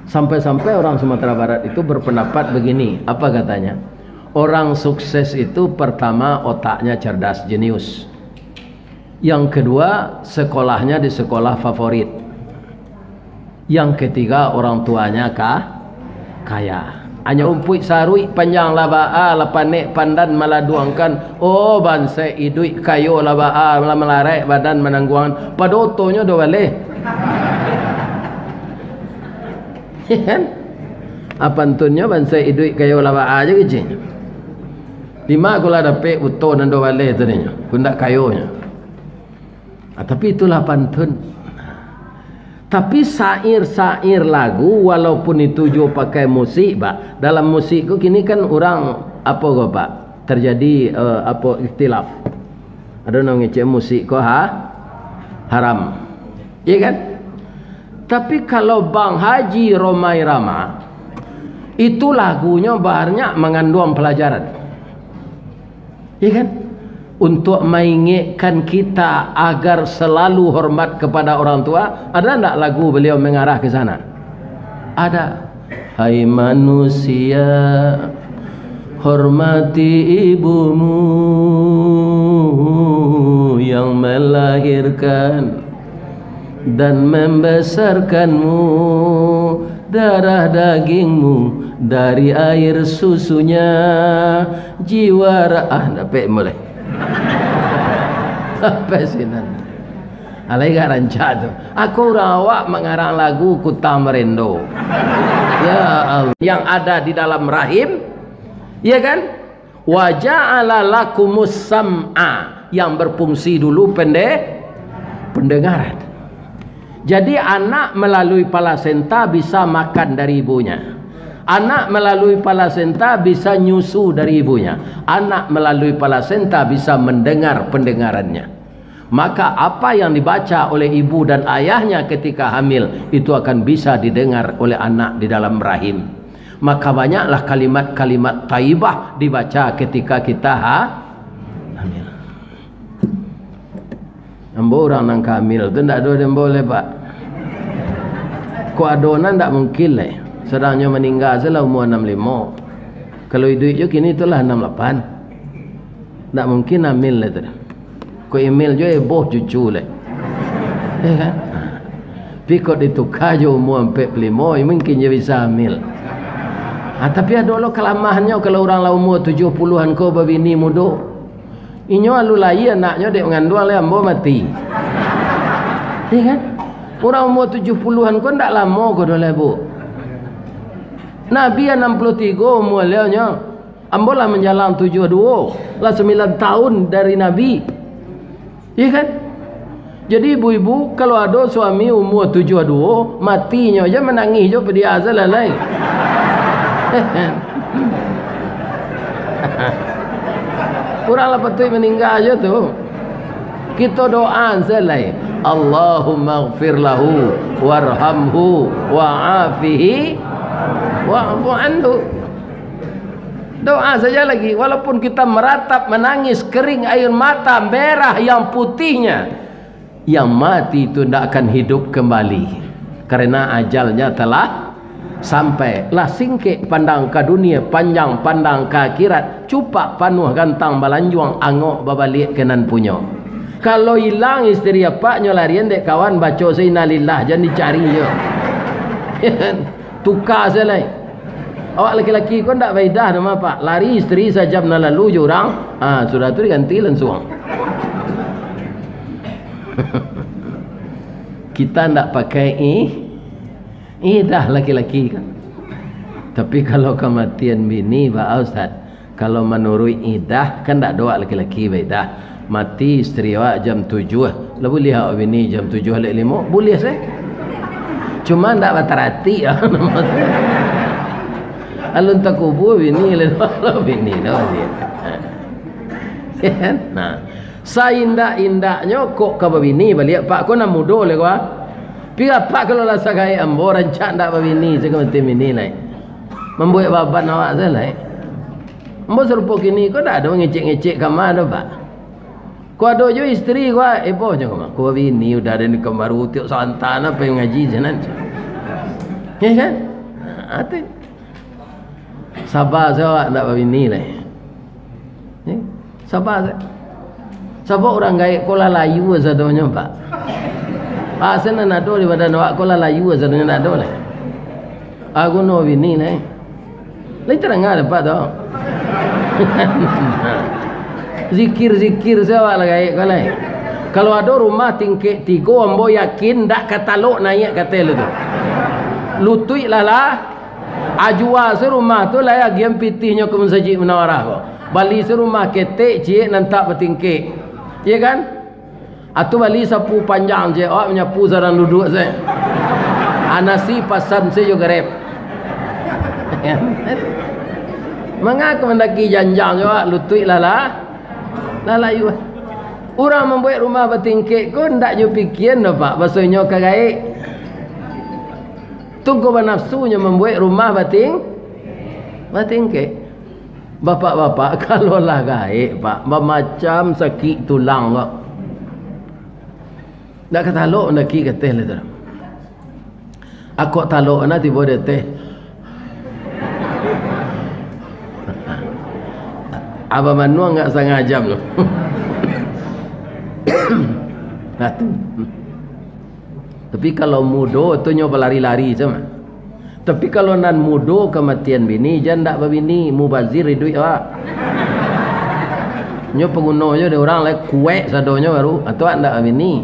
Sampai-sampai orang Sumatera Barat itu berpendapat begini, apa katanya? Orang sukses itu pertama otaknya cerdas, jenius. Yang kedua sekolahnya di sekolah favorit. Yang ketiga orang tuanya kaya. Hanya umpuk sarui panjang laba lapanek pandan maladuangkan. Oh banse idui kayo laba melarek badan menangguangan. Padotonya do boleh. Kan? Apantunnya banse idui kayo laba aja gitu. Lima kula dapat utuh dan do boleh tu nya. Kundak kayonya. Tapi itulah pantun. Tapi sair-sair lagu walaupun itu juga pakai musik Pak. Dalam musik itu kini kan orang apa kok Pak? Terjadi apa ikhtilaf. Ada orang ngecek musik kok haram. Iya kan? Tapi kalau Bang Haji Romai Rama itu lagunya banyak mengandung pelajaran. Iya kan? Untuk mengingatkan kita agar selalu hormat kepada orang tua. Ada tak lagu beliau mengarah ke sana? Ada. Hai manusia, hormati ibumu yang melahirkan dan membesarkanmu, darah dagingmu dari air susunya, jiwa dapat mulai apa sih nanti alai gak rancak tu aku rawak mengarang lagu Kuta Merendo. Ya Allah, yang ada di dalam rahim, ya kan, wa ja'ala lakumus sam'a, yang berfungsi dulu pendengaran. Jadi anak melalui plasenta bisa makan dari ibunya. Anak melalui plasenta bisa nyusu dari ibunya. Anak melalui plasenta bisa mendengar pendengarannya. Maka apa yang dibaca oleh ibu dan ayahnya ketika hamil itu akan bisa didengar oleh anak di dalam rahim. Maka banyaklah kalimat-kalimat thayyibah dibaca ketika kita hamil. Ambo orang nang hamil tu ndak ada yang boleh pak. Ko adonan ndak mungkin lah. Sedangnya meninggal setelah umur 65. Kalau hidup kini itulah 68. Ndak mungkin hamil lah tu. Ko email jo boh cucu le. Ya kan? Pikot ditukar jo umur 45 mungkin je bisa hamil. Tapi ada lo kelamahannya kalau orang lah umur 70-an ko babini muda. Inyo alu lai anaknya dek mengandung le ambo mati. Ya kan? Orang umur 70-an ko ndak lama ko dole bu. Nabi 63 umur nya. Ambo lah menjalan 72. Lah 9 tahun dari Nabi. Ya kan? Jadi ibu-ibu kalau ada suami umur 72 matinya aja menangis je pada azal lain. Kurang lah patut meninggal aja tu. Kita doa selai. Allahumma ighfir lahu warhamhu wa'afihi wa'fu anhu. Doa saja lagi, walaupun kita meratap, menangis, kering air mata merah yang putihnya, yang mati itu tidak akan hidup kembali karena ajalnya telah sampai. Lah singkik pandang ke dunia, panjang pandang ke akhirat, cupak panuh gantang balanjuang angok babalik kenan punyo. Kalau hilang istri apaknya larian dek kawan baca sainalillah jangan dicari je. Tukar selai. Awak laki-laki kau tak faidah nama pak. Lari isteri sejam lalu je orang. Sudah tu diganti langsung. Kita tak pakai dah laki-laki kan. Tapi kalau kematian bini pak Ustaz, kalau menurut idah kan tak doa laki-laki faidah. Mati isteri awak jam 7 lah boleh awak bini jam 7:05 boleh saya. Cuma tak batarati alun tak kubur bini lalu bini dah dia. Nah, saindak-indaknya kok ke bini balik pak kau nak mudo le gua. Pi apa kalau lah sagai ambo rancak ndak bini saya mesti bini lai. Membuat baban awak saya lai. Ambo serupa kini kau dak ada ngecek-ngecek kamar dah pak. Kau ada je isteri gua boh je kamar. Kau bini udah ada ni kamar utiuk santan apa yang ngaji jenan. Ya kan? Atu sabar saya nak bini lah. Sabar saya. Sabar orang gaik kola layu sadonya pak. Sana nak do di badan awak kola layu sadonya nak do lah. Aku no bini lah. Lai terang ada pak tu. Zikir-zikir saya lah gaik kola. Kalau ada rumah tingkik 3 ambo yakin dak kataluk naik katel tu. Lutui lah. Ajua serumah tu lah yang pitihnya ke Masjid Munawarah ko. Bali serumah ketek cik nantak bertingkik. Ya kan? Atu bali sapu panjang je awak menyapu sarang duduk saya. Anasi pasan saya juga rep. Mengapa mendaki janjang awak lutui lah. Layu. Orang membuat rumah bertingkik ko ndak je fikir dah pak bahasanya kagaik. Tunggu nafsunya membuat rumah batingkik. Bapak-bapak kalau lah gaik pak macam sakit tulang kok. Nak katalok nak ki kateh le tu. Aku talok na tiba de teh. Abah Manu enggak setengah jam loh. Nah, tu. Tapi kalau mudo tu nyoba lari-lari sama. Tapi kalau nan mudo kematian bini jangan ndak babini mubazir duit awak. Nyo pengunonyo de orang lek kuek sadonyo baru atau ndak babini.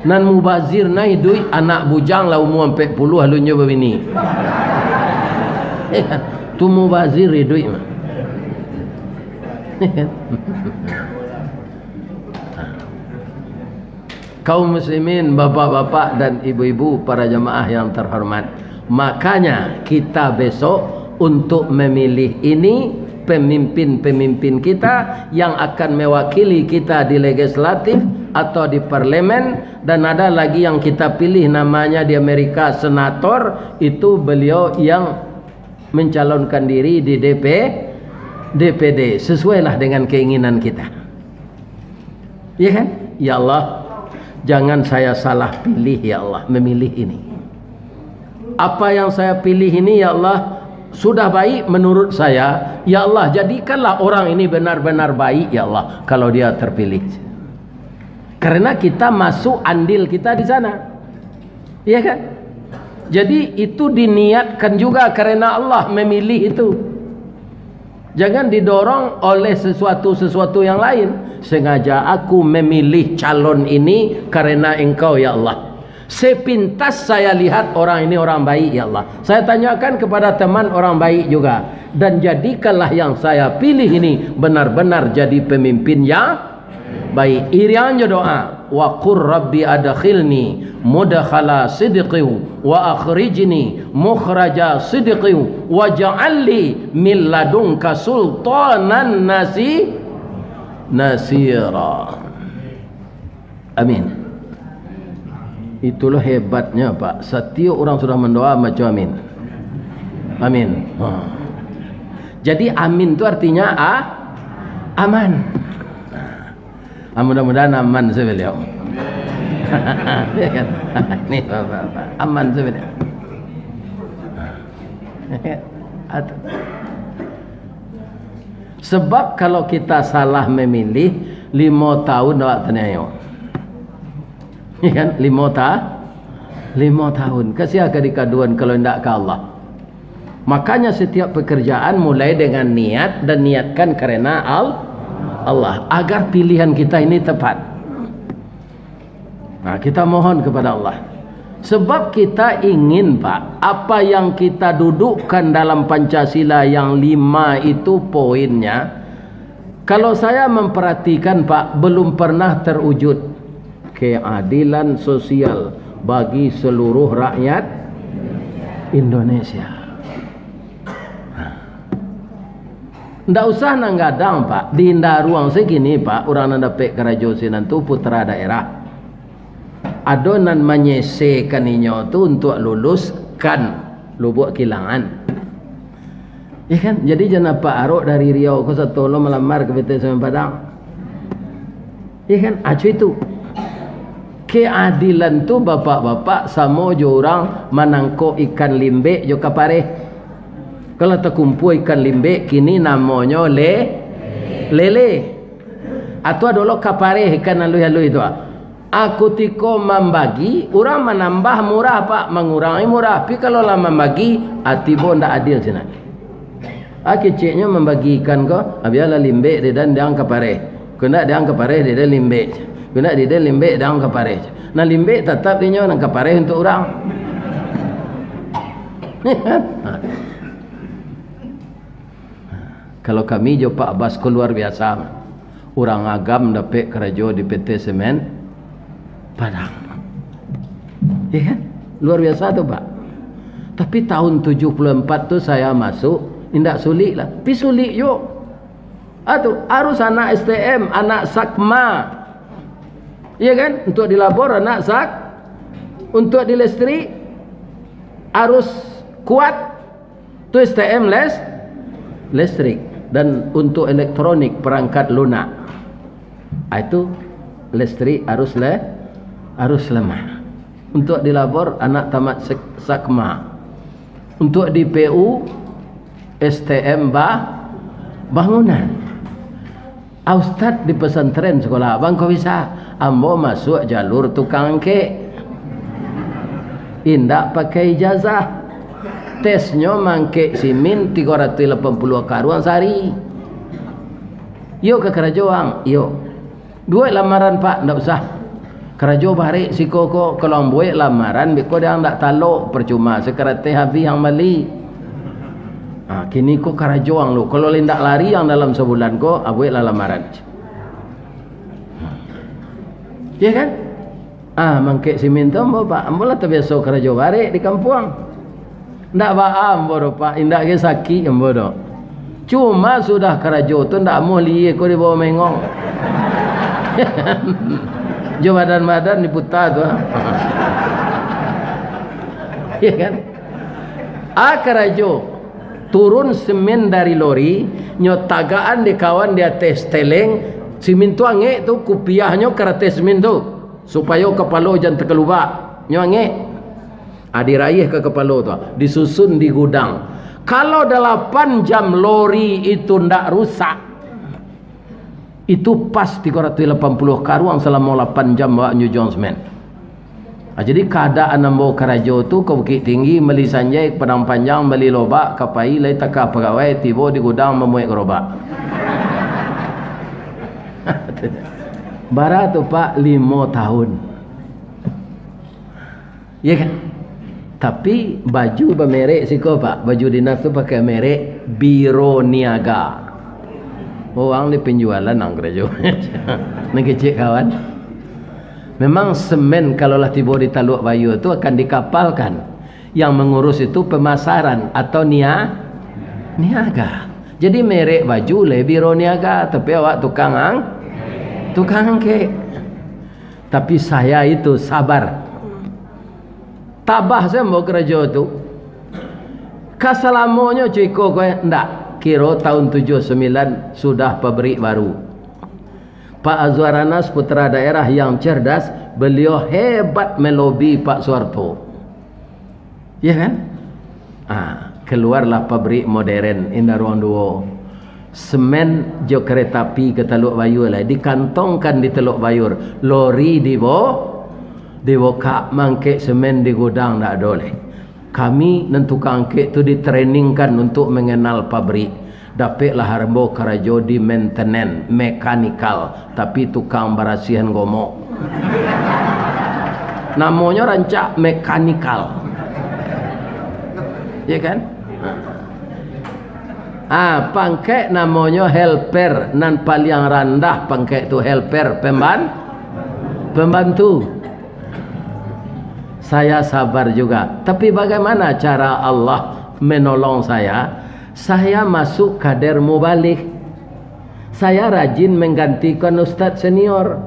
Nan mubazir nai duit anak bujang lah umur 40 halunyo babini. Tu mubazir duit mah. Kaum muslimin, bapak-bapak dan ibu-ibu, para jemaah yang terhormat, makanya kita besok untuk memilih ini pemimpin-pemimpin kita yang akan mewakili kita di legislatif atau di parlemen, dan ada lagi yang kita pilih namanya di Amerika senator, itu beliau yang mencalonkan diri di DPD sesuailah dengan keinginan kita. Ya kan? Ya Allah, jangan saya salah pilih ya Allah memilih ini. Apa yang saya pilih ini ya Allah sudah baik menurut saya. Ya Allah, jadikanlah orang ini benar-benar baik ya Allah kalau dia terpilih. Karena kita masuk andil kita di sana. Iya kan? Jadi itu diniatkan juga karena Allah memilih itu. Jangan didorong oleh sesuatu yang lain. Sengaja aku memilih calon ini karena engkau ya Allah. Sepintas saya lihat orang ini orang baik ya Allah. Saya tanyakan kepada teman orang baik juga. Dan jadikanlah yang saya pilih ini benar-benar jadi pemimpin yang baik. Iriannya doa. Wa qur rabbi adkhilni mudkhala sidqin wa akhrijni mukhraja sidqin waj'alni min ladunka sultanan nasira. Amin. Itulah hebatnya Pak. Setiap orang sudah mendoa macam amin. Amin. Jadi amin itu artinya aman. Mudah-mudahan aman sebeliau. Ya kan? Ini Bapak, aman sebeliau. Sebab kalau kita salah memilih 5 tahun awak tenayo. Ya kan? 5 tahun. Kasih dikaduan kalau tidak ke Allah. Makanya setiap pekerjaan mulai dengan niat dan niatkan karena Allah agar pilihan kita ini tepat. Nah, kita mohon kepada Allah. Sebab kita ingin Pak, apa yang kita dudukkan dalam Pancasila yang 5 itu poinnya, kalau saya memperhatikan Pak, belum pernah terwujud keadilan sosial bagi seluruh rakyat Indonesia. Ndak usah nanggadang Pak, di ruang segini Pak, orang nanda pek kerajo sinan tu putra daerah. Adonan menyesekan inyo tu untuk luluskan lubuk kilangan. Ya kan? Jadi jangan Pak Arok dari Riau ke Solo melamar ke PT Semen Padang. Ya kan? Acu itu. Keadilan tu bapak-bapak sama jo orang menangkap ikan limbe jo kapare. Kalau terkumpul ikan limbe kini namanya lele. Atau adalah kapare ikan lalu itu. Aku tiko membagi, orang menambah murah Pak, mengurangi murah. Tapi kalau lama membagi, atibo ndak adil sini. Keciknya membagi ikan ko, abialah limbe dan dia kapare. Kena dia kapare dia limbe. Kena dia limbe dia kapare. Nah limbe tetap dia nang kapare untuk orang. Kalau kami jo Pak Basko luar biasa. Orang agam dapat kerja di PT Semen Padang. Ya kan? Luar biasa tu Pak. Tapi tahun 74 tu saya masuk, tidak sulit lah. Tapi sulit yo. Harus anak STM, anak Sakma. Ya kan? Untuk dilabor anak Sak. Untuk di listrik harus kuat. Tu STM listrik. Dan untuk elektronik perangkat lunak itu listrik harus lemah. Untuk dilabor anak tamat Sakma. Untuk di PU STM bangunan. Ustaz di pesantren sekolah abang kau bisa ambo masuk jalur tukang angke, indak pakai ijazah, tesnya mangke simin 380 karuan sehari. Yuk ke kerajaan, yuk buat lamaran pak, ndak usah kerajaan balik si koko. Kalau buat lamaran biko dia ndak taluk percuma sekarang teh habis yang mali. Kini kok kerajaan lu kalau lindak lari yang dalam sebulan kok buat lamaran. Ya kan? Mangke simin tu ambo pak, ambo lah terbiasa kerajaan balik di kampung. Ndak baam bodoh pak, indak ke sakit ambo dah. Cuma sudah kerajaan tu ndak mau liye ko di bawah mengong. Jo badan-badan diputar tu. Ya kan? Kerajaan turun semen dari lori, nyotagaan di kawan dia tes teleng, semen tu ange tu kupiahnya kereta semen tu supaya kepala jangan terkeluar. Nyo ange. Diraih ke kepala tu, disusun di gudang. Kalau 8 jam lori itu ndak rusak, itu pas 380 karuang selama 8 jam bawa New Jonesman. Jadi keadaan ambo kerajo tu ke Bukit Tinggi beli sanjai Padang Panjang beli lobak kapai lai taka pegawai tiba di gudang memuai gerobak. Bara tu pak 5 tahun. Ya kan? Tapi baju bermerek siko pak, baju dinas tu pakai merek Biro Niaga. Orang di penjualan nang kerajo. Nak kecik kawan. Memang semen kalaulah tiba di Taluk Bayu itu akan dikapalkan. Yang mengurus itu pemasaran atau niaga. Jadi merek baju le Biro Niaga, tapi awak tukang angke. Tapi saya itu sabar. Tabah saya mau kerja tu. Kasalamonya cuiko kowe ndak. Kira tahun 79 sudah pabrik baru. Pak Azwar Anas putra daerah yang cerdas, beliau hebat melobi Pak Soeharto. Ya kan? Keluarlah pabrik modern Indah Ruang Duo. Semen jo kereta api ke Teluk Bayur lah dikantongkan di Teluk Bayur. Lori dibuka mangke semen di gudang tak boleh. Kami dan tukang angkek tu ditrainingkan untuk mengenal pabrik. Dapatlah harbo kerajo di maintenance mekanikal, tapi tukang barasihan gomok. Namanya rancak mekanikal. Ya kan? Pangkek namanya helper, nan paling rendah pangkek tu helper, pembantu. Saya sabar juga. Tapi bagaimana cara Allah menolong saya? Saya masuk kader mubalik. Saya rajin menggantikan ustadz senior.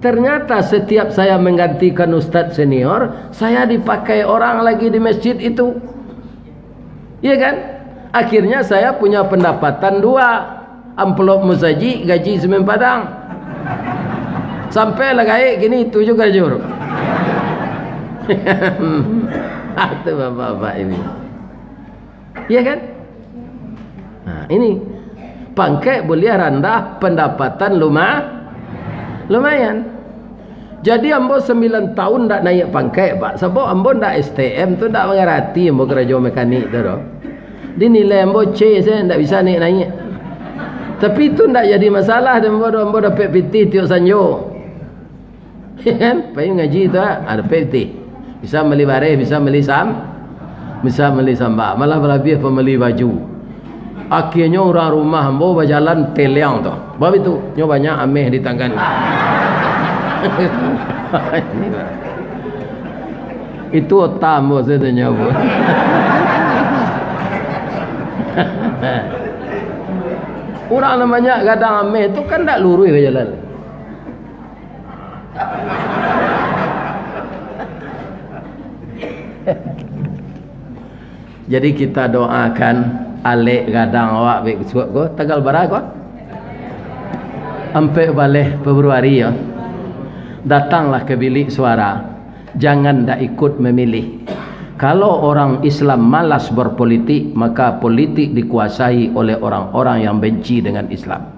Ternyata setiap saya menggantikan ustadz senior, saya dipakai orang lagi di masjid itu. Iya kan? Akhirnya saya punya pendapatan 2. Amplop musaji, gaji semen Padang. Sampai lagi gini 7 gajur. Itu bapak-bapak ini. Iya kan? Ini pangkek boleh rendah, pendapatan lumayan. Jadi ambo 9 tahun tak naik pangkek pak. Sebab ambo tak STM tu tak mengerti ambo kerja mekanik tu doh. Dinilai ambo C saya tak bisa naik. Tapi itu tak jadi masalah. Ambo dapat PT tiok sanjo. Kan? Pergi ngaji tu ada PT. Bisa beli barang, bisa beli sambak. Malah lebih pembeli baju. Akhirnya orang rumah ambo berjalan teliang tu. Sebab itu nyo banyak ameh di tangan. Itu otak ambo saya tanya bu. Orang namanya gadang ameh tu kan tak lurus berjalan. Jadi kita doakan Alek gadang awak baik suat ko tanggal berapa ko? Sampai balik Februari ya. Datanglah ke bilik suara. Jangan dak ikut memilih. Kalau orang Islam malas berpolitik, maka politik dikuasai oleh orang-orang yang benci dengan Islam.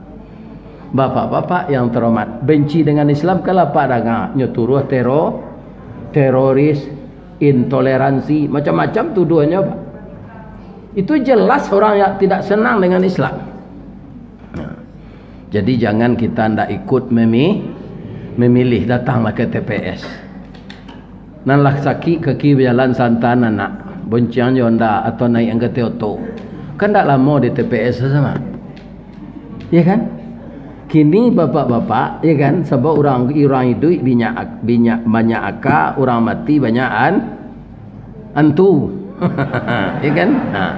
Bapak-bapak yang terhormat, benci dengan Islam kalau apa dengar nyeturuh teroris, intoleransi, macam-macam tuduhannya, Pak. Itu jelas orang yang tidak senang dengan Islam. Jadi jangan kita ndak ikut memilih, datanglah ke TPS. Nanlah sakit kaki berjalan santana nak boncang jonda atau naik angkat auto. Kan ndak lama di TPS sama. Ya kan? Kini bapak-bapak, ya kan, sebab orang hidup banyak akak, orang mati banyak antu. Ya kan? Nah.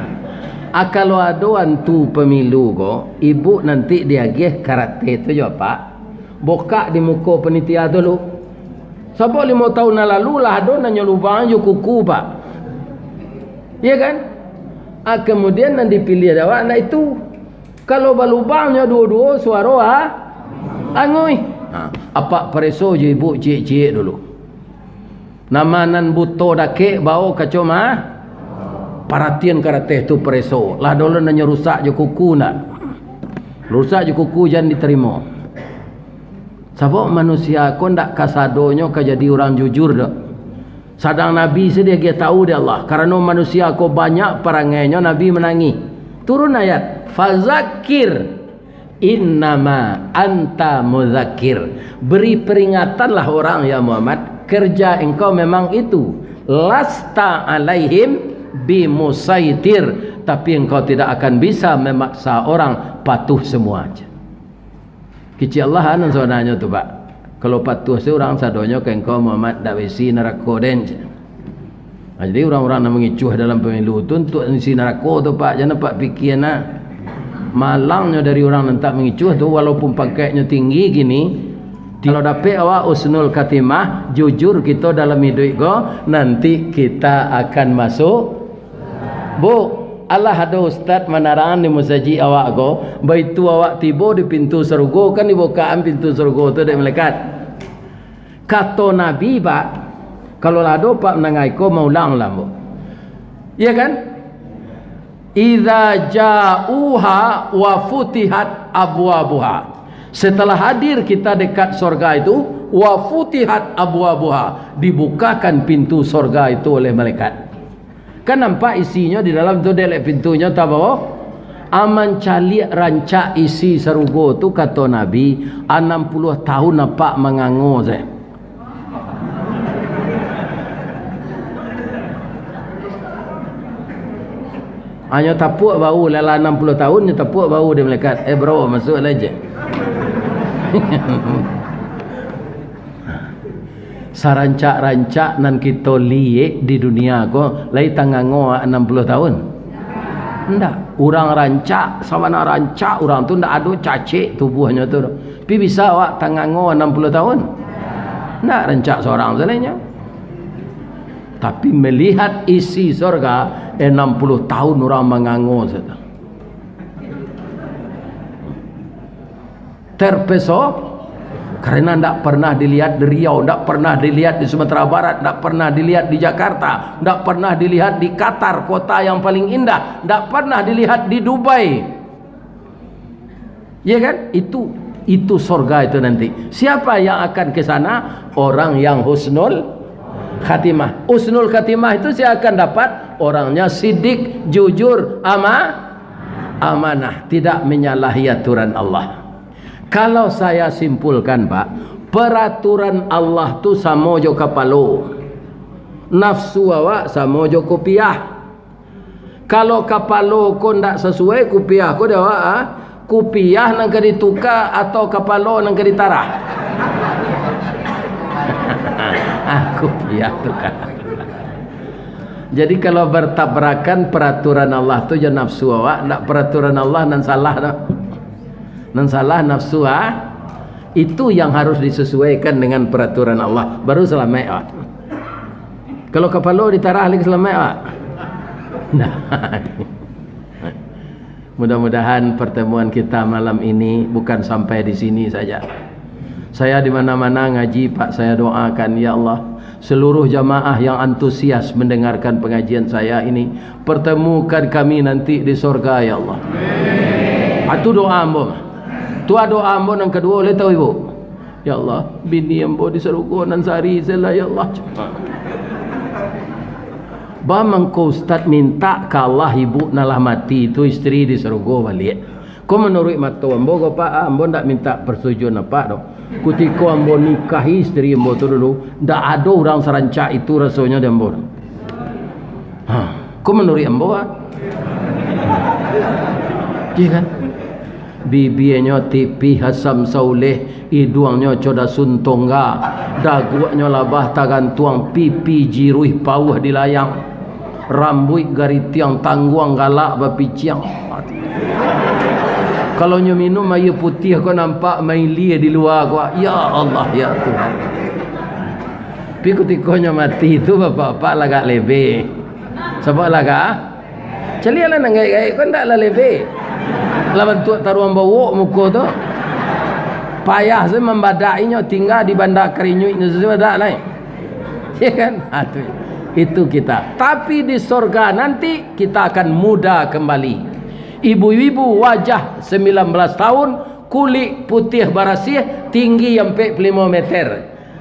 Kalau ada antu pemilu ko, ibu nanti diagih karate itu juga Pak. Boka di muka penitia dulu. Sebab 5 tahun lalu lah ada nanya lubang je kuku Pak. Ya kan? Kemudian nanti dipilih ada anak itu. Kalau balubangnya dua-dua suara angui. Apa preso je ibu cik-cik dulu. Nama nan buto dake bawa kacoma. Perhatian karate itu preso. Lah dulu nanya rusak je kuku nak. Rusak je kuku jangan diterima. Sebab manusia kau ndak kasadonya kau jadi orang jujur dak. Sadang Nabi sedia dia tahu dia Allah. Karena manusia kau banyak perangainya Nabi menangi. Turun ayat. Fazakir innama anta muzakir. Beri peringatanlah orang ya Muhammad. Kerja engkau memang itu. Lasta alaihim bimusaitir. Tapi engkau tidak akan bisa memaksa orang patuh semua aja. Kecil Allah anan sebenarnya tu Pak. Kalau patuh seorang sadonya ke engkau Muhammad dak besi neraka den. Jadi orang-orang yang mengicuh dalam pemilu tu untuk isi neraka tu Pak. Jangan Pak fikir nak. Malangnya dari orang yang tak mengicuh tu walaupun pakainya tinggi gini, kalau dapat awak usnul khatimah, jujur kita dalam hidup ko, nanti kita akan masuk. Bu, Allah ada ustaz menerang di masjid awak ko, baitu awak tiba di pintu surga, kan dibukaan pintu surga tu dari malaikat. Kata Nabi Pak, kalau ada Pak menangai ko maulang lah bu. Iya kan? Idza ja'uha wa futihat abwabuha. Setelah hadir kita dekat surga itu, wa futihat abwabuha, dibukakan pintu surga itu oleh malaikat. Kan nampak isinya di dalam tu delek pintunya tak bawa. Aman cali rancak isi surga tu kata Nabi 60 tahun nampak mengango saya. Hanya tapuk bau lala 60 tahun nya tapuk bau dia malaikat. Bro masuk aja. Sarancak-rancak nan kita liye di dunia ko lai tangango 60 tahun. Ndak, orang rancak sama nak rancak orang tu ndak ada cacik tubuhnya tu. Tapi bisa awak tangango 60 tahun. Ndak rancak seorang selainnya. Tapi melihat isi surga 60 tahun orang mengango saja. Terpesona karena tidak pernah dilihat di Riau, tidak pernah dilihat di Sumatera Barat, tidak pernah dilihat di Jakarta, tidak pernah dilihat di Qatar, kota yang paling indah, tidak pernah dilihat di Dubai. Ya kan? Itu surga itu nanti. Siapa yang akan ke sana? Orang yang husnul khatimah. Husnul khatimah itu saya akan dapat orangnya sidik, jujur, amanah, tidak menyalahi aturan Allah. Kalau saya simpulkan Pak, peraturan Allah tu sama jo kapalo, nafsu awak sama jo kopiah. Kalau kapalo ko ndak sesuai kopiah ko dia awak, kopiah nang kena ditukar atau kapalo nang kena ditarah. Kopiah tukar. Jadi kalau bertabrakan peraturan Allah tu je nafsu awak, ndak peraturan Allah nan salah dah. Dan salah nafsu itu yang harus disesuaikan dengan peraturan Allah baru selamat. Kalau kepala ditarah lagi selamat. Nah. Mudah-mudahan pertemuan kita malam ini bukan sampai di sini saja. Saya di mana-mana ngaji Pak, saya doakan ya Allah, seluruh jamaah yang antusias mendengarkan pengajian saya ini, pertemukan kami nanti di surga ya Allah. Itu doa ambo. Tu doa ambo yang kedua, boleh tahu ibu? Ya Allah, bini ambo di surga nan sari sela ya Allah. Bamang ko ustaz minta ke Allah ibu nalah mati itu istri di surga balik. Kau menurut mata ambo ko Pak, ambo ndak minta persetujuan apa dong. Ketika ambo nikahi istri ambo tu dulu, ndak ada orang serancak itu rasanya di ambo. Kau menurut ambo iya kan? Bibinya tipi Hasam Sauleh, hidungnya coda suntongga, dagunya labah tagantuang, pipi jiruih pauh di layang, rambut garitiang tangguang galak bapiciang. Kalau nyo minum air putih kau nampak main lia di luar kau. Ya Allah ya Tuhan. Tapi ketika nyo mati itu bapak-bapak lagak lebe. Sebab lagak celialah nang gaya-gaya kau ndak lah lebe. Lawan tu taruhan bawa muka tu. Payah saya membadainya tinggal di bandar Kerinyut ni sesudah lain. Ya kan? Itu kita. Tapi di surga nanti kita akan muda kembali. Ibu-ibu wajah 19 tahun, kulit putih barasih, tinggi sampai 5 meter.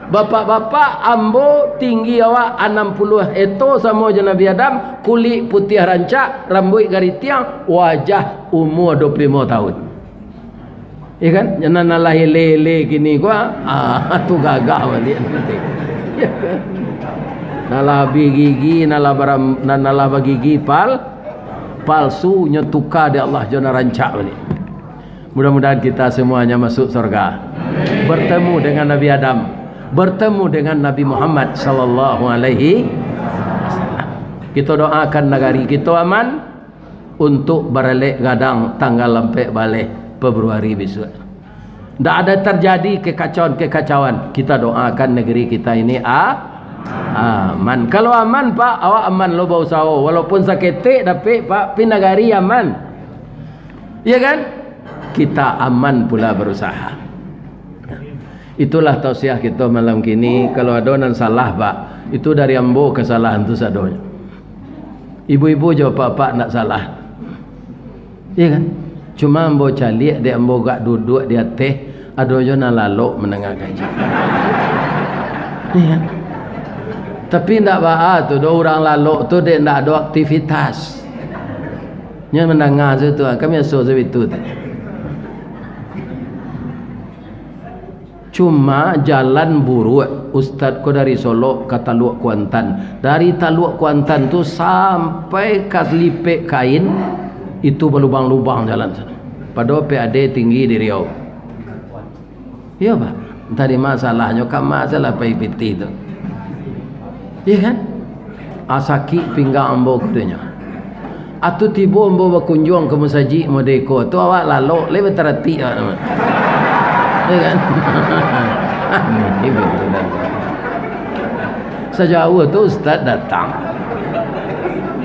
Bapak-bapak ambo tinggi awak 60 eto sama je Nabi Adam, kulit putih rancak, rambut garitiang, wajah umur 25 tahun. Ya kan? Jangan nalah lele gini gua, tu gagah balik nanti. Ya kan? Nalah gigi, nalah gigi palsu nyetuka di Allah jana rancak balik. Mudah-mudahan kita semuanya masuk surga. Bertemu dengan Nabi Adam, bertemu dengan Nabi Muhammad sallallahu alaihi wasallam. Kita doakan negari kita aman untuk berelek gadang tanggal lempek balik Februari besok. Tidak ada terjadi kekacauan-kekacauan. Kita doakan negeri kita ini aman. Kalau aman Pak, awak aman lo bau sawo. Walaupun sakit tapi Pak pinagari aman. Ya kan? Kita aman pula berusaha. Itulah tausiah kita malam kini. Kalau ada yang salah Pak, itu dari ambo kesalahan tu sadonya. Ibu-ibu jawab Pak nak salah. Ya kan? Cuma ambo calik dia ambo gak duduk di atas, ada je nak lalok menengah gaji. Ya kan? Tapi tidak bahas tu, dua orang lalok tu dia tidak ada aktivitas. Nya mendengar tu, kami asal sebetul tu. Cuma jalan buruk, Ustaz ko dari Solo ke Taluk Kuantan. Dari Taluk Kuantan tu sampai ke Lipek Kain, itu berlubang-lubang jalan sana. Padahal PAD tinggi di Riau. Ya Pak, tadi masalahnya kan masalah PIPT tu. Ya kan? Asaki pinggang ambo kudanya. Atu tiba ambo berkunjung ke masjid Modeko tu awak lalu lebih terhati. Ya kan? Ini betul. Sejauh tu Ustaz datang.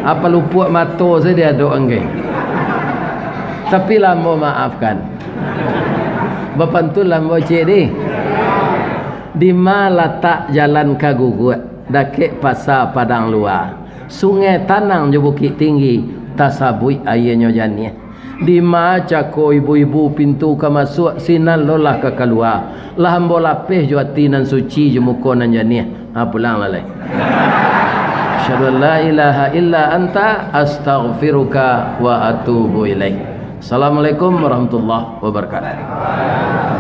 Apa lupa mata saya dia doa engke. Tapi lambo maafkan. Bapak tu lambo cik ni. Di mana letak jalan kagugut? Dakik pasar Padang Luar, sungai Tanang je Bukit Tinggi, tasabui airnya jani. Di maca ko ibu-ibu pintu ke masuk sinan lolah ke keluar. Lah ambo lapih jo atinan suci je muka nan jani. Pulang lalai. Asyhadu an la ilaha illa anta astaghfiruka wa atubu ilaik. Assalamualaikum warahmatullahi wabarakatuh.